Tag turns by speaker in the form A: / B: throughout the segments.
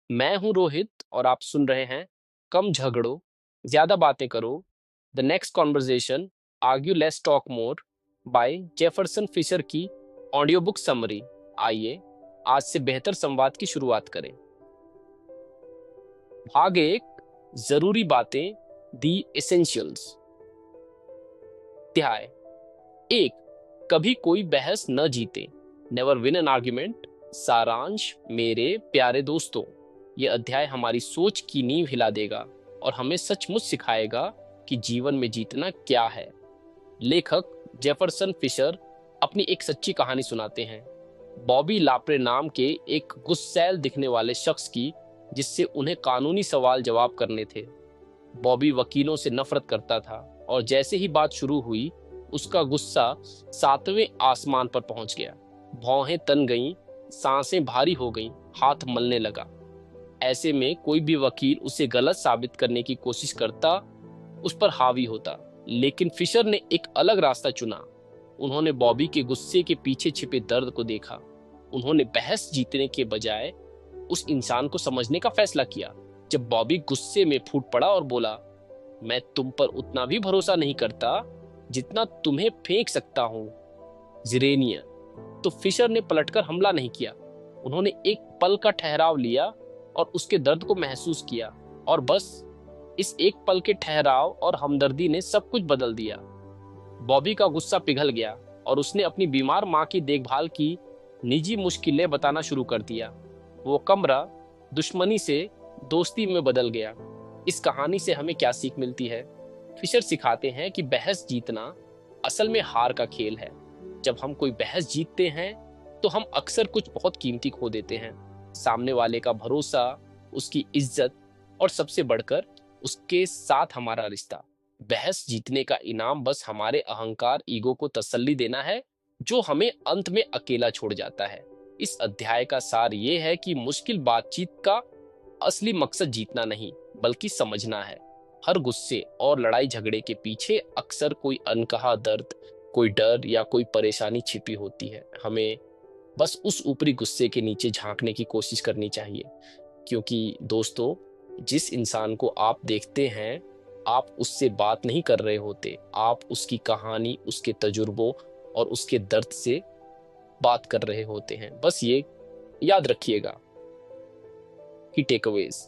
A: मैं हूं रोहित और आप सुन रहे हैं कम झगड़ो ज्यादा बातें करो the next conversation argue less talk more by Jefferson Fisher की ऑडियो बुक समरी। आइए आज से बेहतर संवाद की शुरुआत करें। भाग एक, जरूरी बातें, दी एसेंशियल्स। अध्याय एक, कभी कोई बहस न जीते, नेवर विन एन आर्ग्यूमेंट। सारांश, मेरे प्यारे दोस्तों, यह अध्याय हमारी सोच की नींव हिला देगा और हमें सचमुच सिखाएगा कि जीवन में जीतना क्या है। लेखक जेफरसन फिशर अपनी एक सच्ची कहानी सुनाते हैं, बॉबी लाप्रे नाम के एक गुस्सैल दिखने वाले शख्स की, जिससे उन्हें कानूनी सवाल जवाब करने थे। बॉबी वकीलों से नफरत करता था और जैसे ही बात शुरू हुई उसका गुस्सा सातवें आसमान पर पहुंच गया। भौहें तन गईं, सांसें भारी हो गईं, हाथ मलने लगा। ऐसे में कोई भी वकील उसे गलत साबित करने की कोशिश करता, उस पर हावी होता। लेकिन फिशर ने एक अलग रास्ता चुना। उन्होंने बॉबी के गुस्से के पीछे छिपे दर्द को देखा। उन्होंने बहस जीतने के बजाय उस इंसान को समझने का फैसला किया। जब बॉबी गुस्से में फूट पड़ा और बोला, मैं तुम पर उतना भी भरोसा नहीं करता जितना तुम्हें फेंक सकता हूं, जिरेनिया। तो फिशर ने पलटकर हमला नहीं किया। उन्होंने एक पल का ठहराव लिया और उसके दर्द को महसूस किया, और बस इस एक पल के ठहराव और हमदर्दी ने सब कुछ बदल दिया। बॉबी का गुस्सा पिघल गया और उसने अपनी बीमार मां की देखभाल की निजी मुश्किलें बताना शुरू कर दिया। वो कमरा दुश्मनी से दोस्ती में बदल गया। इस कहानी से हमें क्या सीख मिलती है? फिशर सिखाते हैं कि बहस जीतना असल में हार का खेल है। जब हम कोई बहस जीतते हैं तो हम अक्सर कुछ बहुत कीमती खो देते हैं, सामने वाले का भरोसा, उसकी इज्जत और सबसे बढ़कर उसके साथ हमारा रिश्ता। बहस जीतने का इनाम बस हमारे अहंकार, ईगो को तसल्ली देना है, जो हमें अंत में अकेला छोड़ जाता है। इस अध्याय का सार ये है कि मुश्किल बातचीत का असली मकसद जीतना नहीं बल्कि समझना है। हर गुस्से और लड़ाई झगड़े के पीछे अक्सर कोई अनकहा दर्द, कोई डर या कोई परेशानी छिपी होती है। हमें बस उस ऊपरी गुस्से के नीचे झांकने की कोशिश करनी चाहिए, क्योंकि दोस्तों, जिस इंसान को आप देखते हैं, आप उससे बात नहीं कर रहे होते, आप उसकी कहानी, उसके तजुर्बों और उसके दर्द से बात कर रहे होते हैं। बस ये याद रखिएगा कि टेकअवेज,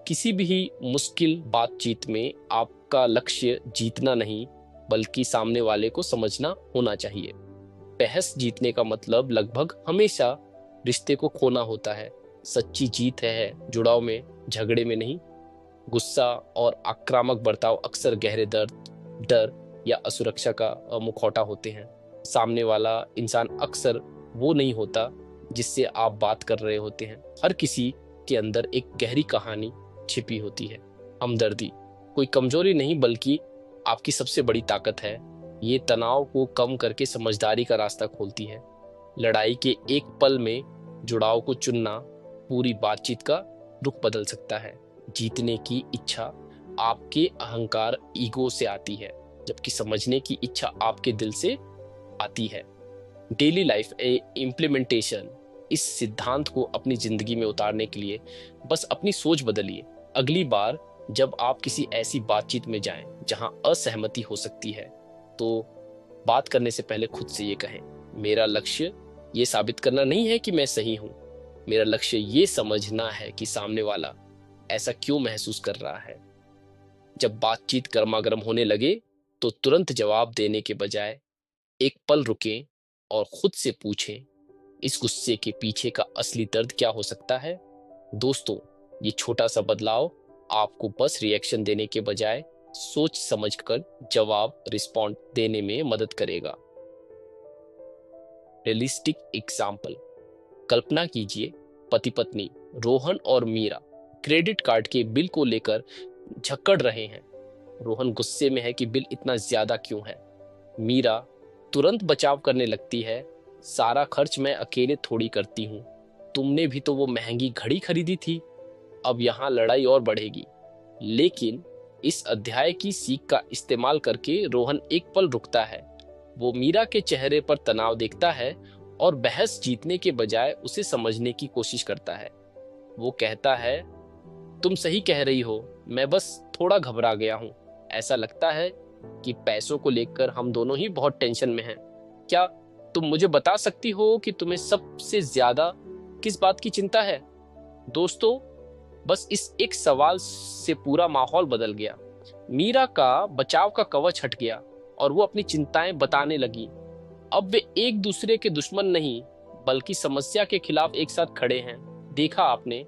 A: किसी भी मुश्किल बातचीत में आपका लक्ष्य जीतना नहीं बल्कि सामने वाले को समझना होना चाहिए। बहस जीतने का मतलब लगभग हमेशा रिश्ते को खोना होता है। सच्ची जीत है जुड़ाव में, झगड़े में नहीं। गुस्सा और आक्रामक बर्ताव अक्सर गहरे दर्द, डर या असुरक्षा का मुखौटा होते हैं। सामने वाला इंसान अक्सर वो नहीं होता जिससे आप बात कर रहे होते हैं। हर किसी के अंदर एक गहरी कहानी छिपी होती है। हमदर्दी कोई कमजोरी नहीं बल्कि आपकी सबसे बड़ी ताकत है। ये तनाव को कम करके समझदारी का रास्ता खोलती है। लड़ाई के एक पल में जुड़ाव को चुनना पूरी बातचीत का रुख बदल सकता है। जीतने की इच्छा आपके अहंकार, ईगो से आती है, जबकि समझने की इच्छा आपके दिल से आती है। डेली लाइफ इम्प्लीमेंटेशन, इस सिद्धांत को अपनी जिंदगी में उतारने के लिए बस अपनी सोच बदलिए। अगली बार जब आप किसी ऐसी बातचीत में जाएं जहां असहमति हो सकती है, तो बात करने से पहले खुद से ये कहें, मेरा लक्ष्य ये साबित करना नहीं है कि मैं सही हूं, मेरा लक्ष्य ये समझना है कि सामने वाला ऐसा क्यों महसूस कर रहा है। जब बातचीत गर्मागर्म होने लगे तो तुरंत जवाब देने के बजाय एक पल रुकें और खुद से पूछें, इस गुस्से के पीछे का असली दर्द क्या हो सकता है? दोस्तों, ये छोटा सा बदलाव आपको बस रिएक्शन देने के बजाय सोच समझकर जवाब, रिस्पॉन्ड देने में मदद करेगा। रियलिस्टिक एग्जाम्पल, कल्पना कीजिए पति पत्नी रोहन और मीरा क्रेडिट कार्ड के बिल को लेकर झगड़ रहे हैं। रोहन गुस्से में है कि बिल इतना ज्यादा क्यों है। मीरा तुरंत बचाव करने लगती है, सारा खर्च मैं अकेले थोड़ी करती हूँ, तुमने भी तो वो महंगी घड़ी खरीदी थी। अब यहाँ लड़ाई और बढ़ेगी। लेकिन इस अध्याय की सीख का इस्तेमाल करके रोहन एक पल रुकता है। वो मीरा के चेहरे पर तनाव देखता है और बहस जीतने के बजाय उसे समझने की कोशिश करता है। वो कहता है, तुम सही कह रही हो, मैं बस थोड़ा घबरा गया हूँ। ऐसा लगता है कि पैसों को लेकर हम दोनों ही बहुत टेंशन में हैं। क्या तुम मुझे बता सकती हो कि तुम्हें सबसे ज्यादा किस बात की चिंता है? दोस्तों, बस इस एक सवाल से पूरा माहौल बदल गया। मीरा का बचाव का कवच हट गया और वो अपनी चिंताएं बताने लगी। अब वे एक दूसरे के दुश्मन नहीं, बल्कि समस्या के खिलाफ एक साथ खड़े हैं। देखा आपने,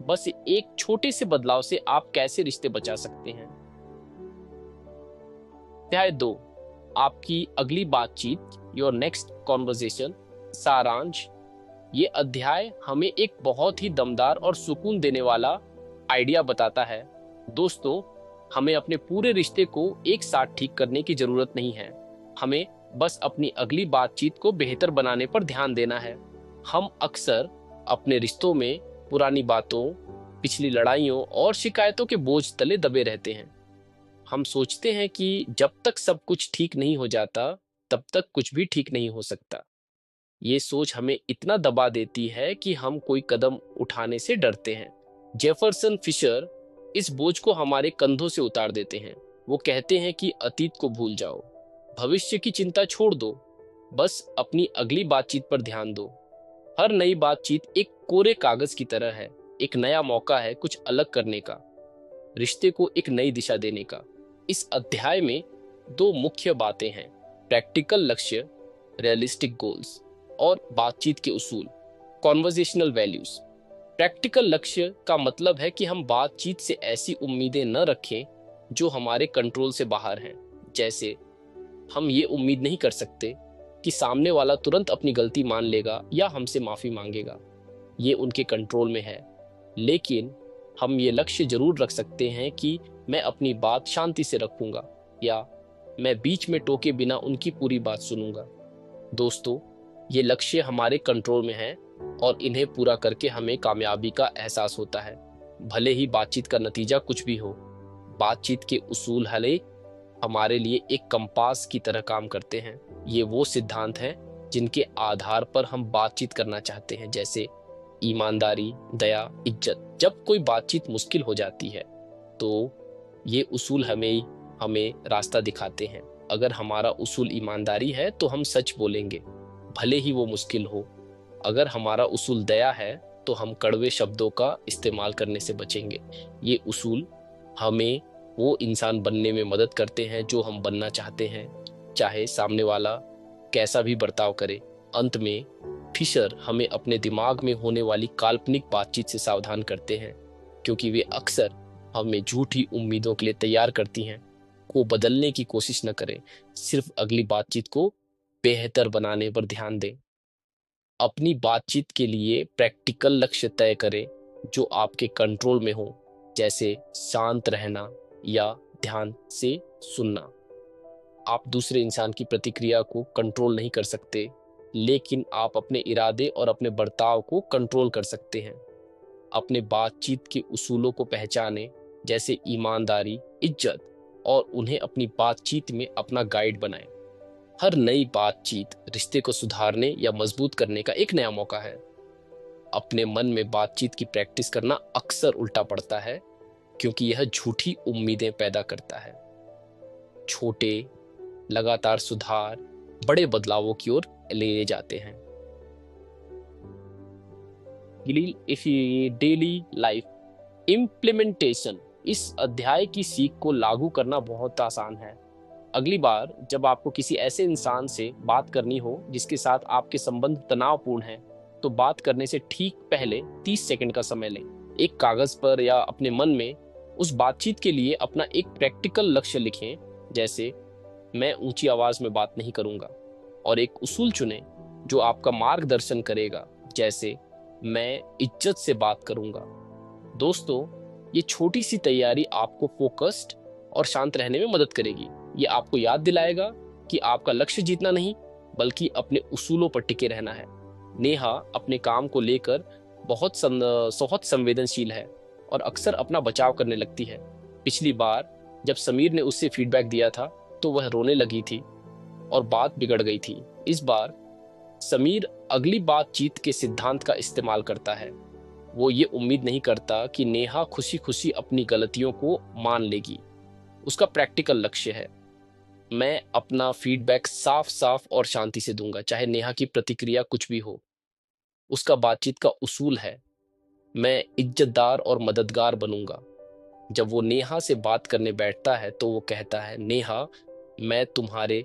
A: बस एक छोटे से बदलाव से आप कैसे रिश्ते बचा सकते हैं। अध्याय 2, आपकी अगली बातचीत, योर नेक्स्ट कॉन्वर्सेशन। सारांश, ये अध्याय हमें एक बहुत ही दमदार और सुकून देने वाला आइडिया बताता है। दोस्तों, हमें अपने पूरे रिश्ते को एक साथ ठीक करने की जरूरत नहीं है। हमें बस अपनी अगली बातचीत को बेहतर बनाने पर ध्यान देना है। हम अक्सर अपने रिश्तों में पुरानी बातों, पिछली लड़ाइयों और शिकायतों के बोझ तले दबे रहते हैं। हम सोचते हैं कि जब तक सब कुछ ठीक नहीं हो जाता, तब तक कुछ भी ठीक नहीं हो सकता। ये सोच हमें इतना दबा देती है कि हम कोई कदम उठाने से डरते हैं। जेफरसन फिशर इस बोझ को हमारे कंधों से उतार देते हैं। वो कहते हैं कि अतीत को भूल जाओ, भविष्य की चिंता छोड़ दो, बस अपनी अगली बातचीत पर ध्यान दो। हर नई बातचीत एक कोरे कागज की तरह है, एक नया मौका है कुछ अलग करने का, रिश्ते को एक नई दिशा देने का। इस अध्याय में दो मुख्य बातें हैं, प्रैक्टिकल लक्ष्य, रियलिस्टिक गोल्स, और बातचीत के उसूल, कॉन्वर्जेशनल वैल्यूज। प्रैक्टिकल लक्ष्य का मतलब है कि हम बातचीत से ऐसी उम्मीदें न रखें जो हमारे कंट्रोल से बाहर हैं। जैसे, हम ये उम्मीद नहीं कर सकते कि सामने वाला तुरंत अपनी गलती मान लेगा या हमसे माफी मांगेगा, ये उनके कंट्रोल में है। लेकिन हम ये लक्ष्य जरूर रख सकते हैं कि मैं अपनी बात शांति से रखूंगा, या मैं बीच में टोके बिना उनकी पूरी बात सुनूंगा। दोस्तों, ये लक्ष्य हमारे कंट्रोल में है और इन्हें पूरा करके हमें कामयाबी का एहसास होता है, भले ही बातचीत का नतीजा कुछ भी हो। बातचीत के उसूल हले हमारे लिए एक कंपास की तरह काम करते हैं। ये वो सिद्धांत हैं जिनके आधार पर हम बातचीत करना चाहते हैं, जैसे ईमानदारी, दया, इज्जत। जब कोई बातचीत मुश्किल हो जाती है तो ये उसूल हमें रास्ता दिखाते हैं। अगर हमारा उसूल ईमानदारी है तो हम सच बोलेंगे, भले ही वो मुश्किल हो। अगर हमारा उसूल दया है तो हम कड़वे शब्दों का इस्तेमाल करने से बचेंगे। ये उसूल हमें वो इंसान बनने में मदद करते हैं जो हम बनना चाहते हैं, चाहे सामने वाला कैसा भी बर्ताव करे। अंत में फिशर हमें अपने दिमाग में होने वाली काल्पनिक बातचीत से सावधान करते हैं, क्योंकि वे अक्सर हमें झूठी उम्मीदों के लिए तैयार करती हैं। को बदलने की कोशिश न करें, सिर्फ अगली बातचीत को बेहतर बनाने पर ध्यान दें। अपनी बातचीत के लिए प्रैक्टिकल लक्ष्य तय करें जो आपके कंट्रोल में हो, जैसे शांत रहना या ध्यान से सुनना। आप दूसरे इंसान की प्रतिक्रिया को कंट्रोल नहीं कर सकते, लेकिन आप अपने इरादे और अपने बर्ताव को कंट्रोल कर सकते हैं। अपने बातचीत के उसूलों को पहचानें, जैसे ईमानदारी, इज्जत, और उन्हें अपनी बातचीत में अपना गाइड बनाएं। हर नई बातचीत रिश्ते को सुधारने या मजबूत करने का एक नया मौका है। अपने मन में बातचीत की प्रैक्टिस करना अक्सर उल्टा पड़ता है, क्योंकि यह झूठी उम्मीदें पैदा करता है। छोटे लगातार सुधार बड़े बदलावों की ओर ले जाते हैं। Daily life implementation. इस अध्याय की सीख को लागू करना बहुत आसान है। अगली बार जब आपको किसी ऐसे इंसान से बात करनी हो जिसके साथ आपके संबंध तनावपूर्ण हैं, तो बात करने से ठीक पहले 30 सेकंड का समय लें। एक कागज पर या अपने मन में उस बातचीत के लिए अपना एक प्रैक्टिकल लक्ष्य लिखें, जैसे मैं ऊंची आवाज में बात नहीं करूंगा, और एक उसूल चुनें जो आपका मार्गदर्शन करेगा, जैसे मैं इज्जत से बात करूंगा। दोस्तों, ये छोटी सी तैयारी आपको फोकस्ड और शांत रहने में मदद करेगी। ये आपको याद दिलाएगा कि आपका लक्ष्य जीतना नहीं, बल्कि अपने उसूलों पर टिके रहना है। नेहा अपने काम को लेकर बहुत संवेदनशील है और अक्सर अपना बचाव करने लगती है। पिछली बार जब समीर ने उससे फीडबैक दिया था तो वह रोने लगी थी और बात बिगड़ गई थी। इस बार समीर अगली बातचीत के सिद्धांत का इस्तेमाल करता है। वो ये उम्मीद नहीं करता कि नेहा खुशी खुशी अपनी गलतियों को मान लेगी। उसका प्रैक्टिकल लक्ष्य है, मैं अपना फीडबैक साफ साफ और शांति से दूंगा, चाहे नेहा की प्रतिक्रिया कुछ भी हो। उसका बातचीत का उसूल है, मैं इज्जतदार और मददगार बनूंगा। जब वो नेहा से बात करने बैठता है तो वो कहता है, नेहा, मैं तुम्हारे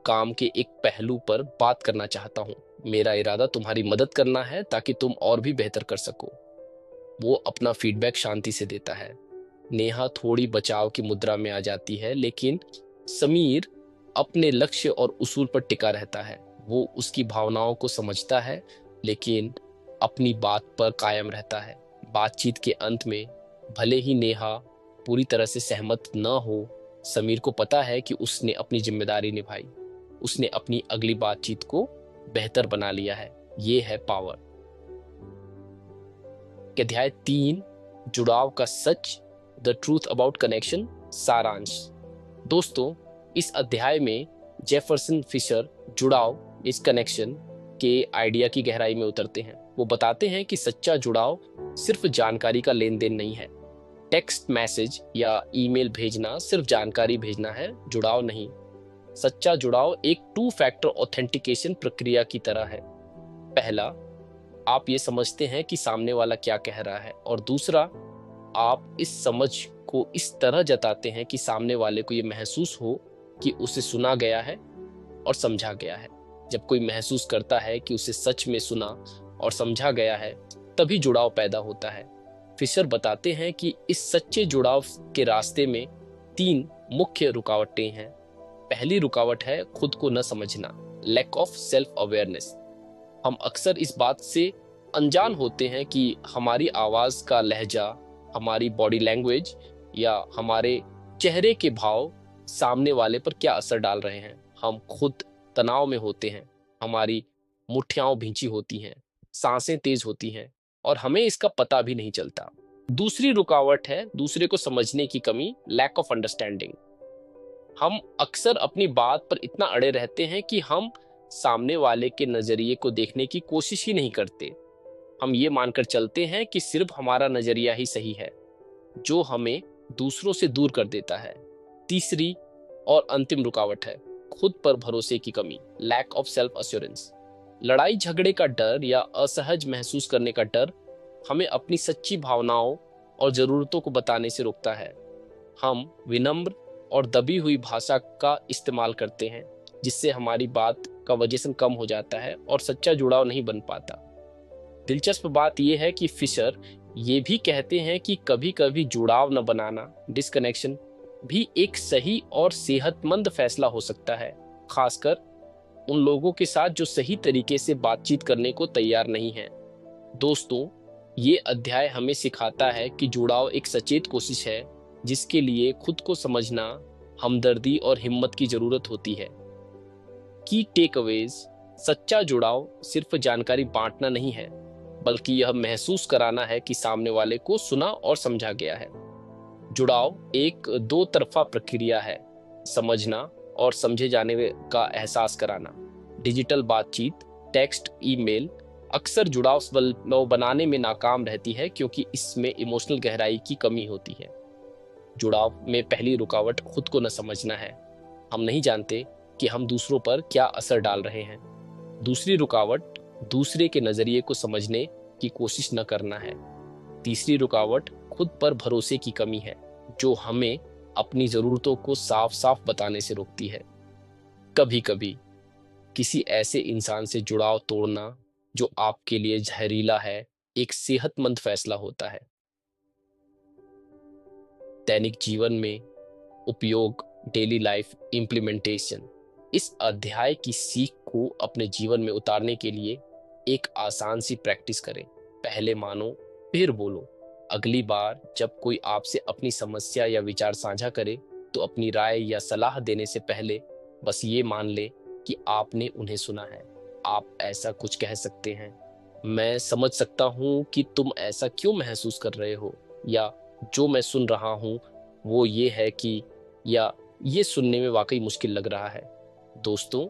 A: काम के एक पहलू पर बात करना चाहता हूँ। मेरा इरादा तुम्हारी मदद करना है ताकि तुम और भी बेहतर कर सको। वो अपना फीडबैक शांति से देता है। नेहा थोड़ी बचाव की मुद्रा में आ जाती है, लेकिन समीर अपने लक्ष्य और उसूल पर टिका रहता है। वो उसकी भावनाओं को समझता है, लेकिन अपनी बात पर कायम रहता है। बातचीत के अंत में भले ही नेहा पूरी तरह से सहमत न हो, समीर को पता है कि उसने अपनी जिम्मेदारी निभाई। उसने अपनी अगली बातचीत को बेहतर बना लिया है। ये है पावर। अध्याय 3, जुड़ाव का सच, द ट्रूथ अबाउट कनेक्शन, सारांश। दोस्तों, इस अध्याय में जेफरसन फिशर जुड़ाव, इस कनेक्शन के आइडिया की गहराई में उतरते हैं। वो बताते हैं कि सच्चा जुड़ाव सिर्फ जानकारी का लेन देन नहीं है। टेक्स्ट मैसेज या ईमेल भेजना सिर्फ जानकारी भेजना है, जुड़ाव नहीं। सच्चा जुड़ाव एक 2 फैक्टर ऑथेंटिकेशन प्रक्रिया की तरह है। पहला, आप ये समझते हैं कि सामने वाला क्या कह रहा है, और दूसरा, आप इस समझ को इस तरह जताते हैं कि सामने वाले को ये महसूस हो कि उसे सुना गया है और समझा गया है। जब कोई महसूस करता है कि उसे सच में सुना और समझा गया है, तभी जुड़ाव पैदा होता है। फिशर बताते हैं कि इस सच्चे जुड़ाव के रास्ते में 3 मुख्य रुकावटें हैं। पहली रुकावट है खुद को न समझना, लैक ऑफ सेल्फ अवेयरनेस। हम अक्सर इस बात से अनजान होते हैं कि हमारी आवाज का लहजा, हमारी बॉडी लैंग्वेज या हमारे चेहरे के भाव सामने वाले पर क्या असर डाल रहे हैं। हम खुद तनाव में होते हैं, हमारी मुठ्ठियां भींची होती हैं, सांसें तेज होती हैं, और हमें इसका पता भी नहीं चलता। दूसरी रुकावट है दूसरे को समझने की कमी, लैक ऑफ अंडरस्टैंडिंग। हम अक्सर अपनी बात पर इतना अड़े रहते हैं कि हम सामने वाले के नजरिए को देखने की कोशिश ही नहीं करते। हम ये मानकर चलते हैं कि सिर्फ हमारा नजरिया ही सही है, जो हमें दूसरों से दूर कर देता है। तीसरी और अंतिम रुकावट है खुद पर भरोसे की कमी, लैक ऑफ सेल्फ अश्योरेंस। लड़ाई झगड़े का डर या असहज महसूस करने का डर हमें अपनी सच्ची भावनाओं और जरूरतों को बताने से रोकता है। हम विनम्र और दबी हुई भाषा का इस्तेमाल करते हैं, जिससे हमारी बात का वजन कम हो जाता है और सच्चा जुड़ाव नहीं बन पाता। दिलचस्प बात यह है कि फिशर ये भी कहते हैं कि कभी कभी जुड़ाव न बनाना, डिस्कनेक्शन, भी एक सही और सेहतमंद फैसला हो सकता है, खासकर उन लोगों के साथ जो सही तरीके से बातचीत करने को तैयार नहीं हैं। दोस्तों, ये अध्याय हमें सिखाता है कि जुड़ाव एक सचेत कोशिश है, जिसके लिए खुद को समझना, हमदर्दी और हिम्मत की जरूरत होती है। की टेकअवेज, सच्चा जुड़ाव सिर्फ जानकारी बांटना नहीं है, बल्कि यह महसूस कराना है कि सामने वाले को सुना और समझा गया है। जुड़ाव एक 2 तरफा प्रक्रिया है, समझना और समझे जाने का एहसास कराना। डिजिटल बातचीत, टेक्स्ट, ईमेल अक्सर जुड़ाव बनाने में नाकाम रहती है, क्योंकि इसमें इमोशनल गहराई की कमी होती है। जुड़ाव में पहली रुकावट खुद को न समझना है। हम नहीं जानते कि हम दूसरों पर क्या असर डाल रहे हैं। दूसरी रुकावट दूसरे के नजरिए को समझने की कोशिश न करना है। तीसरी रुकावट खुद पर भरोसे की कमी है, जो हमें अपनी जरूरतों को साफ साफ बताने से रोकती है। कभी कभी किसी ऐसे इंसान से जुड़ाव तोड़ना जो आपके लिए जहरीला है, एक सेहतमंद फैसला होता है। दैनिक जीवन में उपयोग, डेली लाइफ इम्प्लीमेंटेशन। इस अध्याय की सीख को अपने जीवन में उतारने के लिए एक आसान सी प्रैक्टिस करें। पहले मानो, फिर बोलो। अगली बार जब कोई आपसे अपनी समस्या या विचार साझा करे, तो अपनी राय या सलाह देने से पहले बस ये मान ले कि आपने उन्हें सुना है। आप ऐसा कुछ कह सकते हैं, मैं समझ सकता हूँ कि तुम ऐसा क्यों महसूस कर रहे हो, या जो मैं सुन रहा हूँ वो ये है कि, या ये सुनने में वाकई मुश्किल लग रहा है। दोस्तों,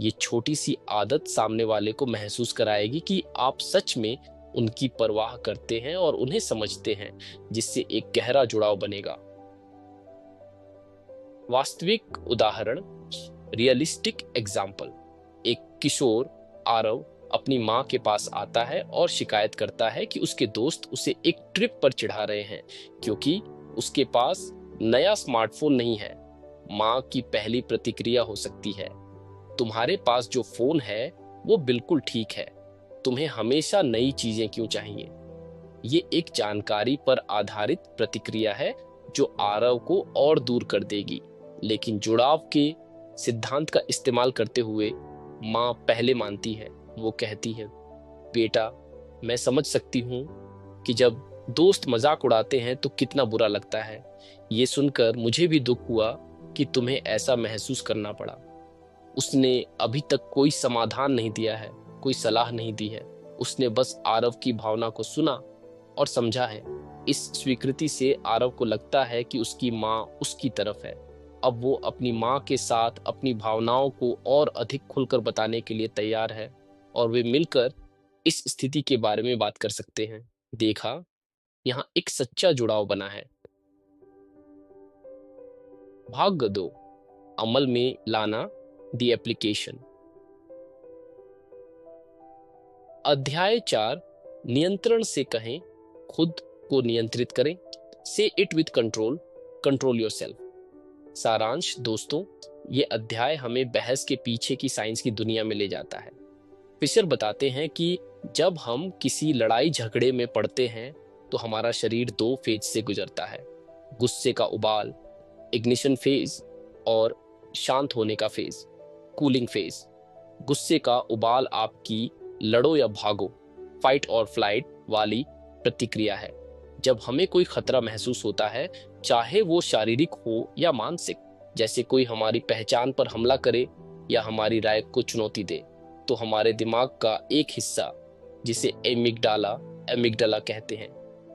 A: ये छोटी सी आदत सामने वाले को महसूस कराएगी कि आप सच में उनकी परवाह करते हैं और उन्हें समझते हैं, जिससे एक गहरा जुड़ाव बनेगा। वास्तविक उदाहरण, रियलिस्टिक एग्जाम्पल। एक किशोर आरव अपनी माँ के पास आता है और शिकायत करता है कि उसके दोस्त उसे एक ट्रिप पर चिढ़ा रहे हैं क्योंकि उसके पास नया स्मार्टफोन नहीं है। माँ की पहली प्रतिक्रिया हो सकती है, तुम्हारे पास जो फोन है वो बिल्कुल ठीक है, तुम्हें हमेशा नई चीजें क्यों चाहिए। ये एक जानकारी पर आधारित प्रतिक्रिया है जो आरव को और दूर कर देगी, लेकिन जुड़ाव के सिद्धांत का इस्तेमाल करते हुए माँ पहले मानती है। वो कहती है, बेटा, मैं समझ सकती हूँ कि जब दोस्त मजाक उड़ाते हैं तो कितना बुरा लगता है। ये सुनकर मुझे भी दुख हुआ कि तुम्हें ऐसा महसूस करना पड़ा। उसने अभी तक कोई समाधान नहीं दिया है, कोई सलाह नहीं दी है। उसने बस आरव की भावना को सुना और समझा है। इस स्वीकृति से आरव को लगता है कि उसकी माँ उसकी तरफ है। अब वो अपनी माँ के साथ अपनी भावनाओं को और अधिक खुलकर बताने के लिए तैयार है और वे मिलकर इस स्थिति के बारे में बात कर सकते हैं। देखा, यहाँ एक सच्चा जुड़ाव बना है। भाग 2, अमल में लाना, द एप्लीकेशन। अध्याय 4, नियंत्रण से कहें, खुद को नियंत्रित करें। Say it with control, control yourself. सारांश दोस्तों, ये अध्याय हमें बहस के पीछे की साइंस की दुनिया में ले जाता है। फिशर बताते हैं कि जब हम किसी लड़ाई झगड़े में पड़ते हैं तो हमारा शरीर 2 फेज से गुजरता है, गुस्से का उबाल, इग्निशन फेज, और शांत होने का फेज, कूलिंग फेज। गुस्से का उबाल आपकी लड़ो या भागो, फाइट और फ्लाइट वाली प्रतिक्रिया है। जब हमें कोई खतरा महसूस होता है, चाहे वो शारीरिक हो या मानसिक, जैसे कोई हमारी पहचान पर हमला करे या हमारी राय को चुनौती दे, तो हमारे दिमाग का एक हिस्सा, जिसे एमिगडाला कहते हैं,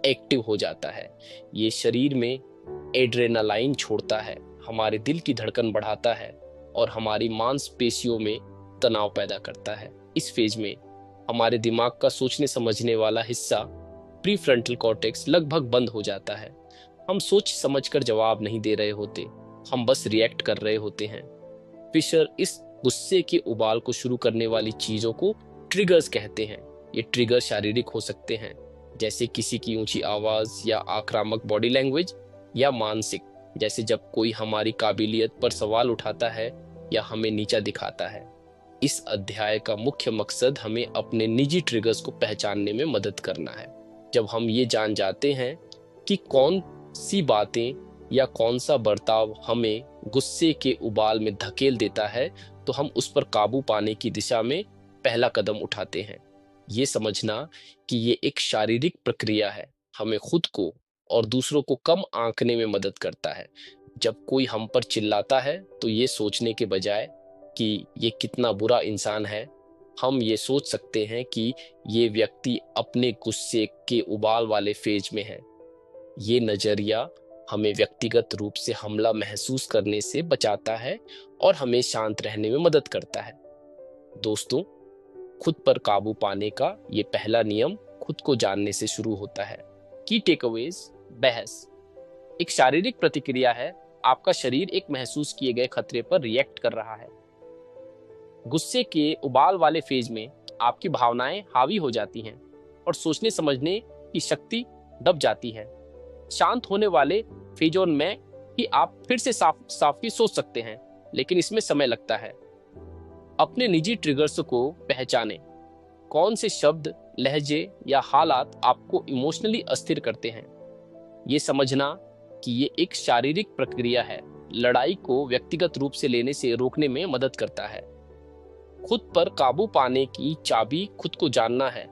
A: एक्टिव हो जाता है। ये शरीर में एड्रेनालाइन छोड़ता है, हमारे दिल की धड़कन बढ़ाता है और हमारी मांसपेशियों में तनाव पैदा करता है। इस फेज में हमारे दिमाग का सोचने समझने वाला हिस्सा, प्रीफ्रंटल कॉर्टेक्स, लगभग बंद हो जाता है। हम सोच समझकर जवाब नहीं दे रहे होते, हम बस रिएक्ट कर रहे होते हैं। फिशर इस गुस्से के उबाल को शुरू करने वाली चीजों को ट्रिगर्स कहते हैं। ये ट्रिगर शारीरिक हो सकते हैं, जैसे किसी की ऊंची आवाज या आक्रामक बॉडी लैंग्वेज, या मानसिक, जैसे जब कोई हमारी काबिलियत पर सवाल उठाता है या हमें नीचा दिखाता है। इस अध्याय का मुख्य मकसद हमें अपने निजी ट्रिगर्स को पहचानने में मदद करना है। जब हम ये जान जाते हैं कि कौन सी बातें या कौन सा बर्ताव हमें गुस्से के उबाल में धकेल देता है, तो हम उस पर काबू पाने की दिशा में पहला कदम उठाते हैं। ये समझना कि ये एक शारीरिक प्रक्रिया है, हमें खुद को और दूसरों को कम आंकने में मदद करता है। जब कोई हम पर चिल्लाता है तो ये सोचने के बजाय कि ये कितना बुरा इंसान है, हम ये सोच सकते हैं कि ये व्यक्ति अपने गुस्से के उबाल वाले फेज में है। ये नजरिया हमें व्यक्तिगत रूप से हमला महसूस करने से बचाता है और हमें शांत रहने में मदद करता है। दोस्तों, खुद पर काबू पाने का ये पहला नियम खुद को जानने से शुरू होता है। की टेकअवेज, बहस एक शारीरिक प्रतिक्रिया है। आपका शरीर एक महसूस किए गए खतरे पर रिएक्ट कर रहा है। गुस्से के उबाल वाले फेज में आपकी भावनाएं हावी हो जाती हैं और सोचने समझने की शक्ति दब जाती है। शांत होने वाले फेजों में ही आप फिर से साफ ही सोच सकते हैं, लेकिन इसमें समय लगता है। अपने निजी ट्रिगर्स को पहचानें। कौन से शब्द, लहजे या हालात आपको इमोशनली अस्थिर करते हैं। ये समझना कि ये एक शारीरिक प्रक्रिया है, लड़ाई को व्यक्तिगत रूप से लेने से रोकने में मदद करता है। खुद पर काबू पाने की चाबी खुद को जानना है।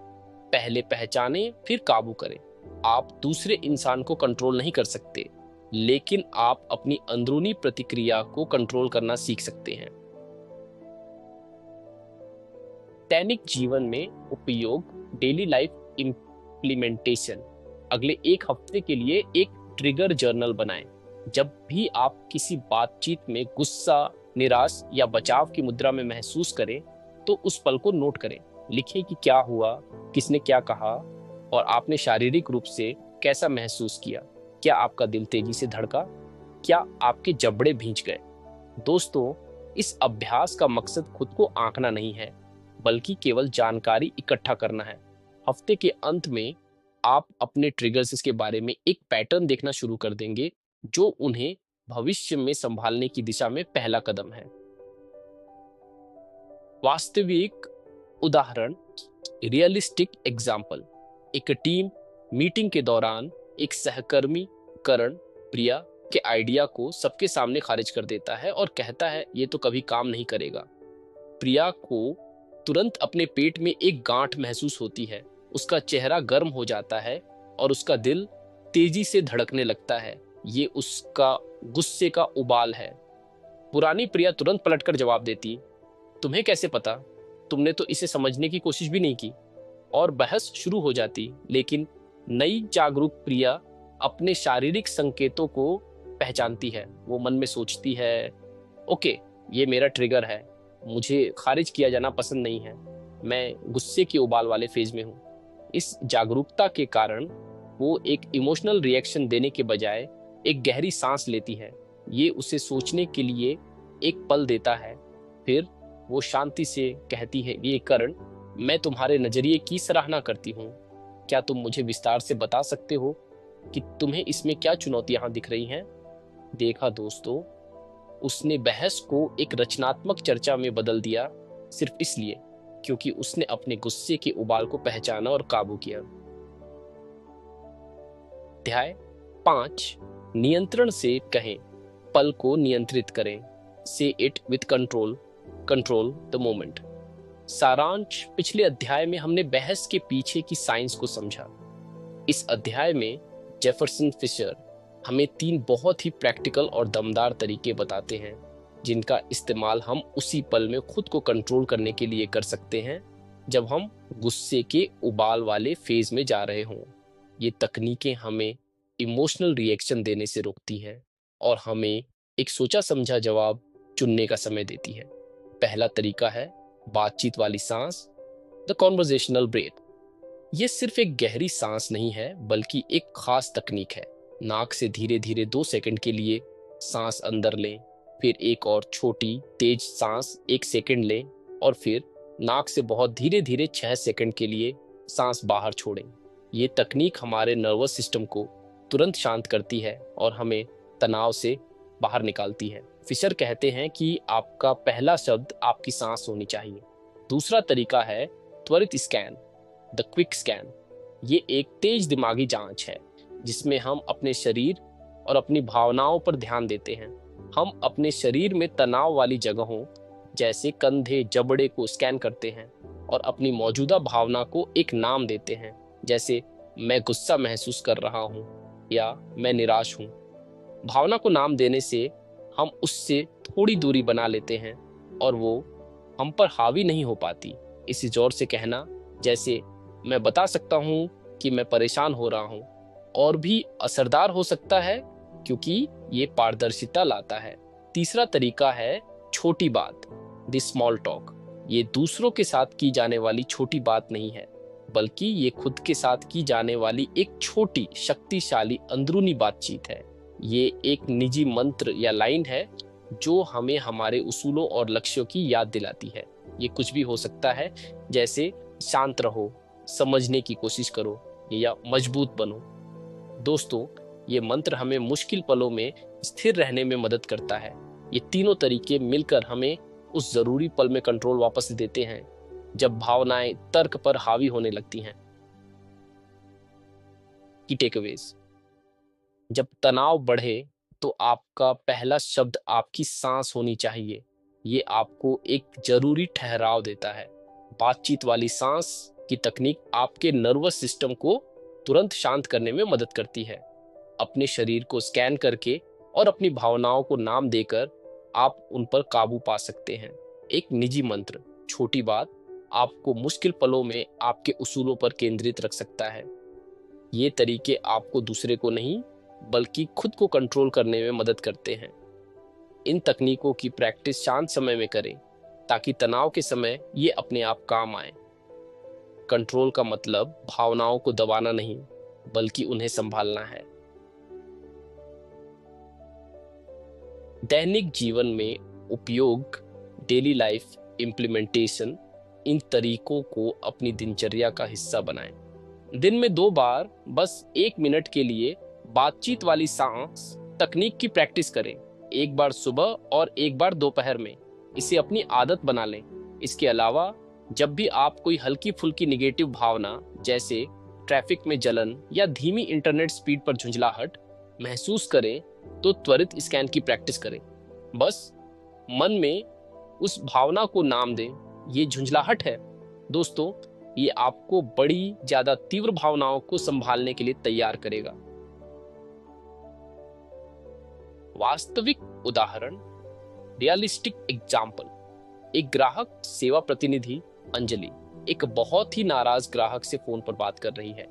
A: पहले पहचानें, फिर काबू करें। आप दूसरे इंसान को कंट्रोल नहीं कर सकते, लेकिन आप अपनी अंदरूनी प्रतिक्रिया को कंट्रोल करना सीख सकते हैं। दैनिक जीवन में उपयोग, डेली लाइफ इम्प्लीमेंटेशन। अगले 1 हफ्ते के लिए एक ट्रिगर जर्नल बनाएं। जब भी आप किसी बातचीत में गुस्सा, निराश या बचाव की मुद्रा में महसूस करें, तो उस पल को नोट करें। लिखें कि क्या हुआ, किसने क्या कहा और आपने शारीरिक रूप से कैसा महसूस किया? क्या आपका दिल तेजी से धड़का? क्या आपके जबड़े भींच गए? दोस्तों, इस अभ्यास का मकसद खुद को आंकना नहीं है, बल्कि केवल जानकारी इकट्ठा करना है। हफ्ते के अंत में आप अपने ट्रिगर्स के बारे में एक पैटर्न देखना शुरू कर देंगे, जो उन्हें भविष्य में संभालने की दिशा में पहला कदम है। वास्तविक उदाहरण, रियलिस्टिक एग्जाम्पल। एक टीम मीटिंग के दौरान एक सहकर्मी करण प्रिया के आइडिया को सबके सामने खारिज कर देता है और कहता है ये तो कभी काम नहीं करेगा। प्रिया को तुरंत अपने पेट में एक गांठ महसूस होती है, उसका चेहरा गर्म हो जाता है और उसका दिल तेजी से धड़कने लगता है। ये उसका गुस्से का उबाल है। पुरानी प्रिया तुरंत पलटकर जवाब देती, तुम्हें कैसे पता? तुमने तो इसे समझने की कोशिश भी नहीं की। और बहस शुरू हो जाती। लेकिन नई जागरूक प्रिया अपने शारीरिक संकेतों को पहचानती है। वो मन में सोचती है, ओके, ये मेरा ट्रिगर है, मुझे खारिज किया जाना पसंद नहीं है, मैं गुस्से के उबाल वाले फेज में हूँ। इस जागरूकता के कारण वो एक इमोशनल रिएक्शन देने के बजाय एक गहरी सांस लेती है। ये उसे सोचने के लिए एक पल देता है। फिर वो शांति से कहती है, ये करण, मैं तुम्हारे नजरिए की सराहना करती हूँ। क्या तुम मुझे विस्तार से बता सकते हो कि तुम्हें इसमें क्या चुनौतियां दिख रही हैं? देखा दोस्तों, उसने बहस को एक रचनात्मक चर्चा में बदल दिया, सिर्फ इसलिए क्योंकि उसने अपने गुस्से के उबाल को पहचाना और काबू किया। अध्याय 5, नियंत्रण से कहें, पल को नियंत्रित करें। Say it with control, control the moment. सारांश, पिछले अध्याय में हमने बहस के पीछे की साइंस को समझा। इस अध्याय में जेफरसन फिशर हमें 3 बहुत ही प्रैक्टिकल और दमदार तरीके बताते हैं, जिनका इस्तेमाल हम उसी पल में खुद को कंट्रोल करने के लिए कर सकते हैं जब हम गुस्से के उबाल वाले फेज में जा रहे हों। ये तकनीकें हमें इमोशनल रिएक्शन देने से रोकती हैं और हमें एक सोचा समझा जवाब चुनने का समय देती है। पहला तरीका है बातचीत वाली सांस, द कॉन्वर्जेशनल ब्रेथ। ये सिर्फ एक गहरी सांस नहीं है, बल्कि एक खास तकनीक है। नाक से धीरे धीरे 2 सेकंड के लिए सांस अंदर लें, फिर एक और छोटी तेज सांस 1 सेकंड लें और फिर नाक से बहुत धीरे धीरे 6 सेकंड के लिए सांस बाहर छोड़ें। ये तकनीक हमारे नर्वस सिस्टम को तुरंत शांत करती है और हमें तनाव से बाहर निकालती है। फिशर कहते हैं कि आपका पहला शब्द आपकी सांस होनी चाहिए। दूसरा तरीका है त्वरित स्कैन, द क्विक स्कैन। ये एक तेज दिमागी जांच है जिसमें हम अपने शरीर और अपनी भावनाओं पर ध्यान देते हैं। हम अपने शरीर में तनाव वाली जगहों जैसे कंधे, जबड़े को स्कैन करते हैं और अपनी मौजूदा भावना को एक नाम देते हैं, जैसे मैं गुस्सा महसूस कर रहा हूँ या मैं निराश हूँ। भावना को नाम देने से हम उससे थोड़ी दूरी बना लेते हैं और वो हम पर हावी नहीं हो पाती। इसे जोर से कहना, जैसे मैं बता सकता हूँ कि मैं परेशान हो रहा हूँ, और भी असरदार हो सकता है क्योंकि ये पारदर्शिता लाता है। तीसरा तरीका है छोटी बात, द स्मॉल टॉक। ये दूसरों के साथ की जाने वाली छोटी बात नहीं है, बल्कि ये खुद के साथ की जाने वाली एक छोटी शक्तिशाली अंदरूनी बातचीत है। ये एक निजी मंत्र या लाइन है जो हमें हमारे उसूलों और लक्ष्यों की याद दिलाती है। ये कुछ भी हो सकता है, जैसे शांत रहो, समझने की कोशिश करो या मजबूत बनो। दोस्तों, ये मंत्र हमें मुश्किल पलों में स्थिर रहने में मदद करता है। ये तीनों तरीके मिलकर हमें उस जरूरी पल में कंट्रोल वापस देते हैं जब भावनाएं तर्क पर हावी होने लगती हैं। की टेकअवेज, जब तनाव बढ़े तो आपका पहला शब्द आपकी सांस होनी चाहिए। ये आपको एक जरूरी ठहराव देता है। बातचीत वाली सांस की तकनीक आपके नर्वस सिस्टम को तुरंत शांत करने में मदद करती है। अपने शरीर को स्कैन करके और अपनी भावनाओं को नाम देकर आप उन पर काबू पा सकते हैं। एक निजी मंत्र, छोटी बात, आपको मुश्किल पलों में आपके उसूलों पर केंद्रित रख सकता है। ये तरीके आपको दूसरे को नहीं, बल्कि खुद को कंट्रोल करने में मदद करते हैं। इन तकनीकों की प्रैक्टिस शांत समय में करें ताकि तनाव के समय ये अपने आप काम आए। कंट्रोल का मतलब भावनाओं को दबाना नहीं, बल्कि उन्हें संभालना है। दैनिक जीवन में उपयोग, डेली लाइफ इम्प्लीमेंटेशन, इन तरीकों को अपनी दिनचर्या का हिस्सा बनाएं। दिन में 2 बार बस 1 मिनट के लिए बातचीत वाली सांस तकनीक की प्रैक्टिस करें। 1 बार सुबह और 1 बार दोपहर में। इसे अपनी आदत बना लें। इसके अलावा जब भी आप कोई हल्की फुल्की निगेटिव भावना जैसे ट्रैफिक में जलन या धीमी इंटरनेट स्पीड पर झुंझलाहट महसूस करें, तो त्वरित स्कैन की प्रैक्टिस करें। बस मन में उस भावना को नाम दें, ये झुंझलाहट है। दोस्तों, ये आपको बड़ी ज्यादा तीव्र भावनाओं को संभालने के लिए तैयार करेगा। वास्तविक उदाहरण, रियलिस्टिक एग्जाम्पल। एक ग्राहक सेवा प्रतिनिधि अंजलि एक बहुत ही नाराज ग्राहक से फोन पर बात कर रही है।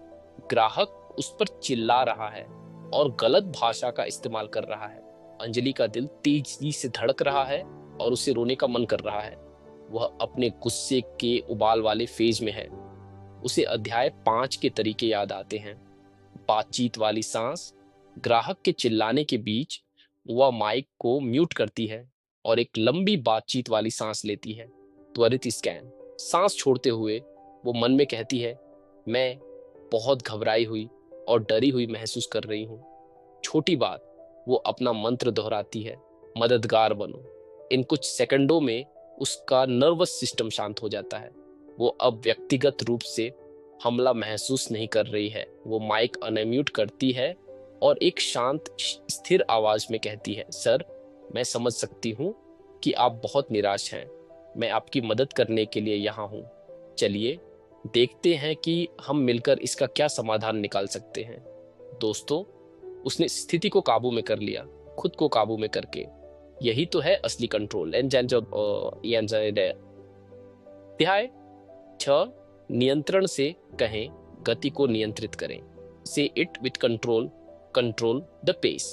A: ग्राहक उस पर चिल्ला रहा है और गलत भाषा का इस्तेमाल कर रहा है। अंजलि का दिल तेजी से धड़क रहा है और उसे रोने का मन कर रहा है। वह अपने गुस्से के उबाल वाले फेज में है। उसे अध्याय 5 के तरीके याद आते हैं। बातचीत वाली सांस। ग्राहक के चिल्लाने के बीच वह माइक को म्यूट करती है और एक लंबी बातचीत वाली सांस लेती है। त्वरित स्कैन। सांस छोड़ते हुए वो मन में कहती है, मैं बहुत घबराई हुई और डरी हुई महसूस कर रही हूँ। छोटी बात, वो अपना मंत्र दोहराती है, मददगार बनो। इन कुछ सेकंडों में उसका नर्वस सिस्टम शांत हो जाता है। वो अब व्यक्तिगत रूप से हमला महसूस नहीं कर रही है। वो माइक अनम्यूट करती है और एक शांत स्थिर आवाज में कहती है, सर, मैं समझ सकती हूँ कि आप बहुत निराश हैं। मैं आपकी मदद करने के लिए यहाँ हूँ। चलिए देखते हैं कि हम मिलकर इसका क्या समाधान निकाल सकते हैं। दोस्तों, उसने स्थिति को काबू में कर लिया, खुद को काबू में करके। यही तो है असली कंट्रोल। अध्याय 6, नियंत्रण से कहें, गति को नियंत्रित करें। Say it with control, control the pace.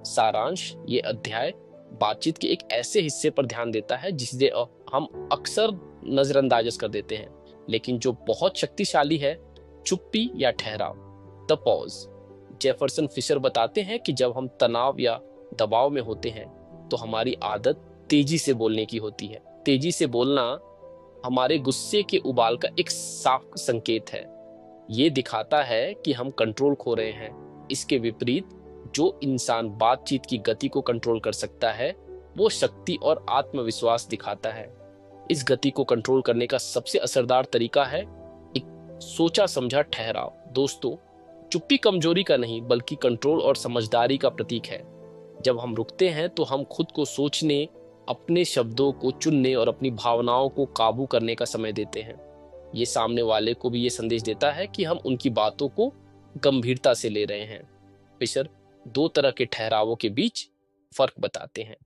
A: सारांश, ये अध्याय बातचीत के एक ऐसे हिस्से पर ध्यान देता है जिसे हम अक्सर नजरअंदाज कर देते हैं, लेकिन जो बहुत शक्तिशाली है, चुप्पी या ठहराव, द पॉज। जेफरसन फिशर बताते हैं कि जब हम तनाव या दबाव में होते हैं तो हमारी आदत तेजी से बोलने की होती है। तेजी से बोलना हमारे गुस्से के उबाल का एक साफ संकेत है। ये दिखाता है कि हम कंट्रोल खो रहे हैं। इसके विपरीत, जो इंसान बातचीत की गति को कंट्रोल कर सकता है, वो शक्ति और आत्मविश्वास दिखाता है। इस गति को कंट्रोल करने का सबसे असरदार तरीका है एक सोचा समझा ठहराव। दोस्तों, चुप्पी कमजोरी का नहीं, बल्कि कंट्रोल और समझदारी का प्रतीक है। जब हम रुकते हैं तो हम खुद को सोचने, अपने शब्दों को चुनने और अपनी भावनाओं को काबू करने का समय देते हैं। ये सामने वाले को भी ये संदेश देता है कि हम उनकी बातों को गंभीरता से ले रहे हैं। फिशर 2 तरह के ठहरावों के बीच फर्क बताते हैं।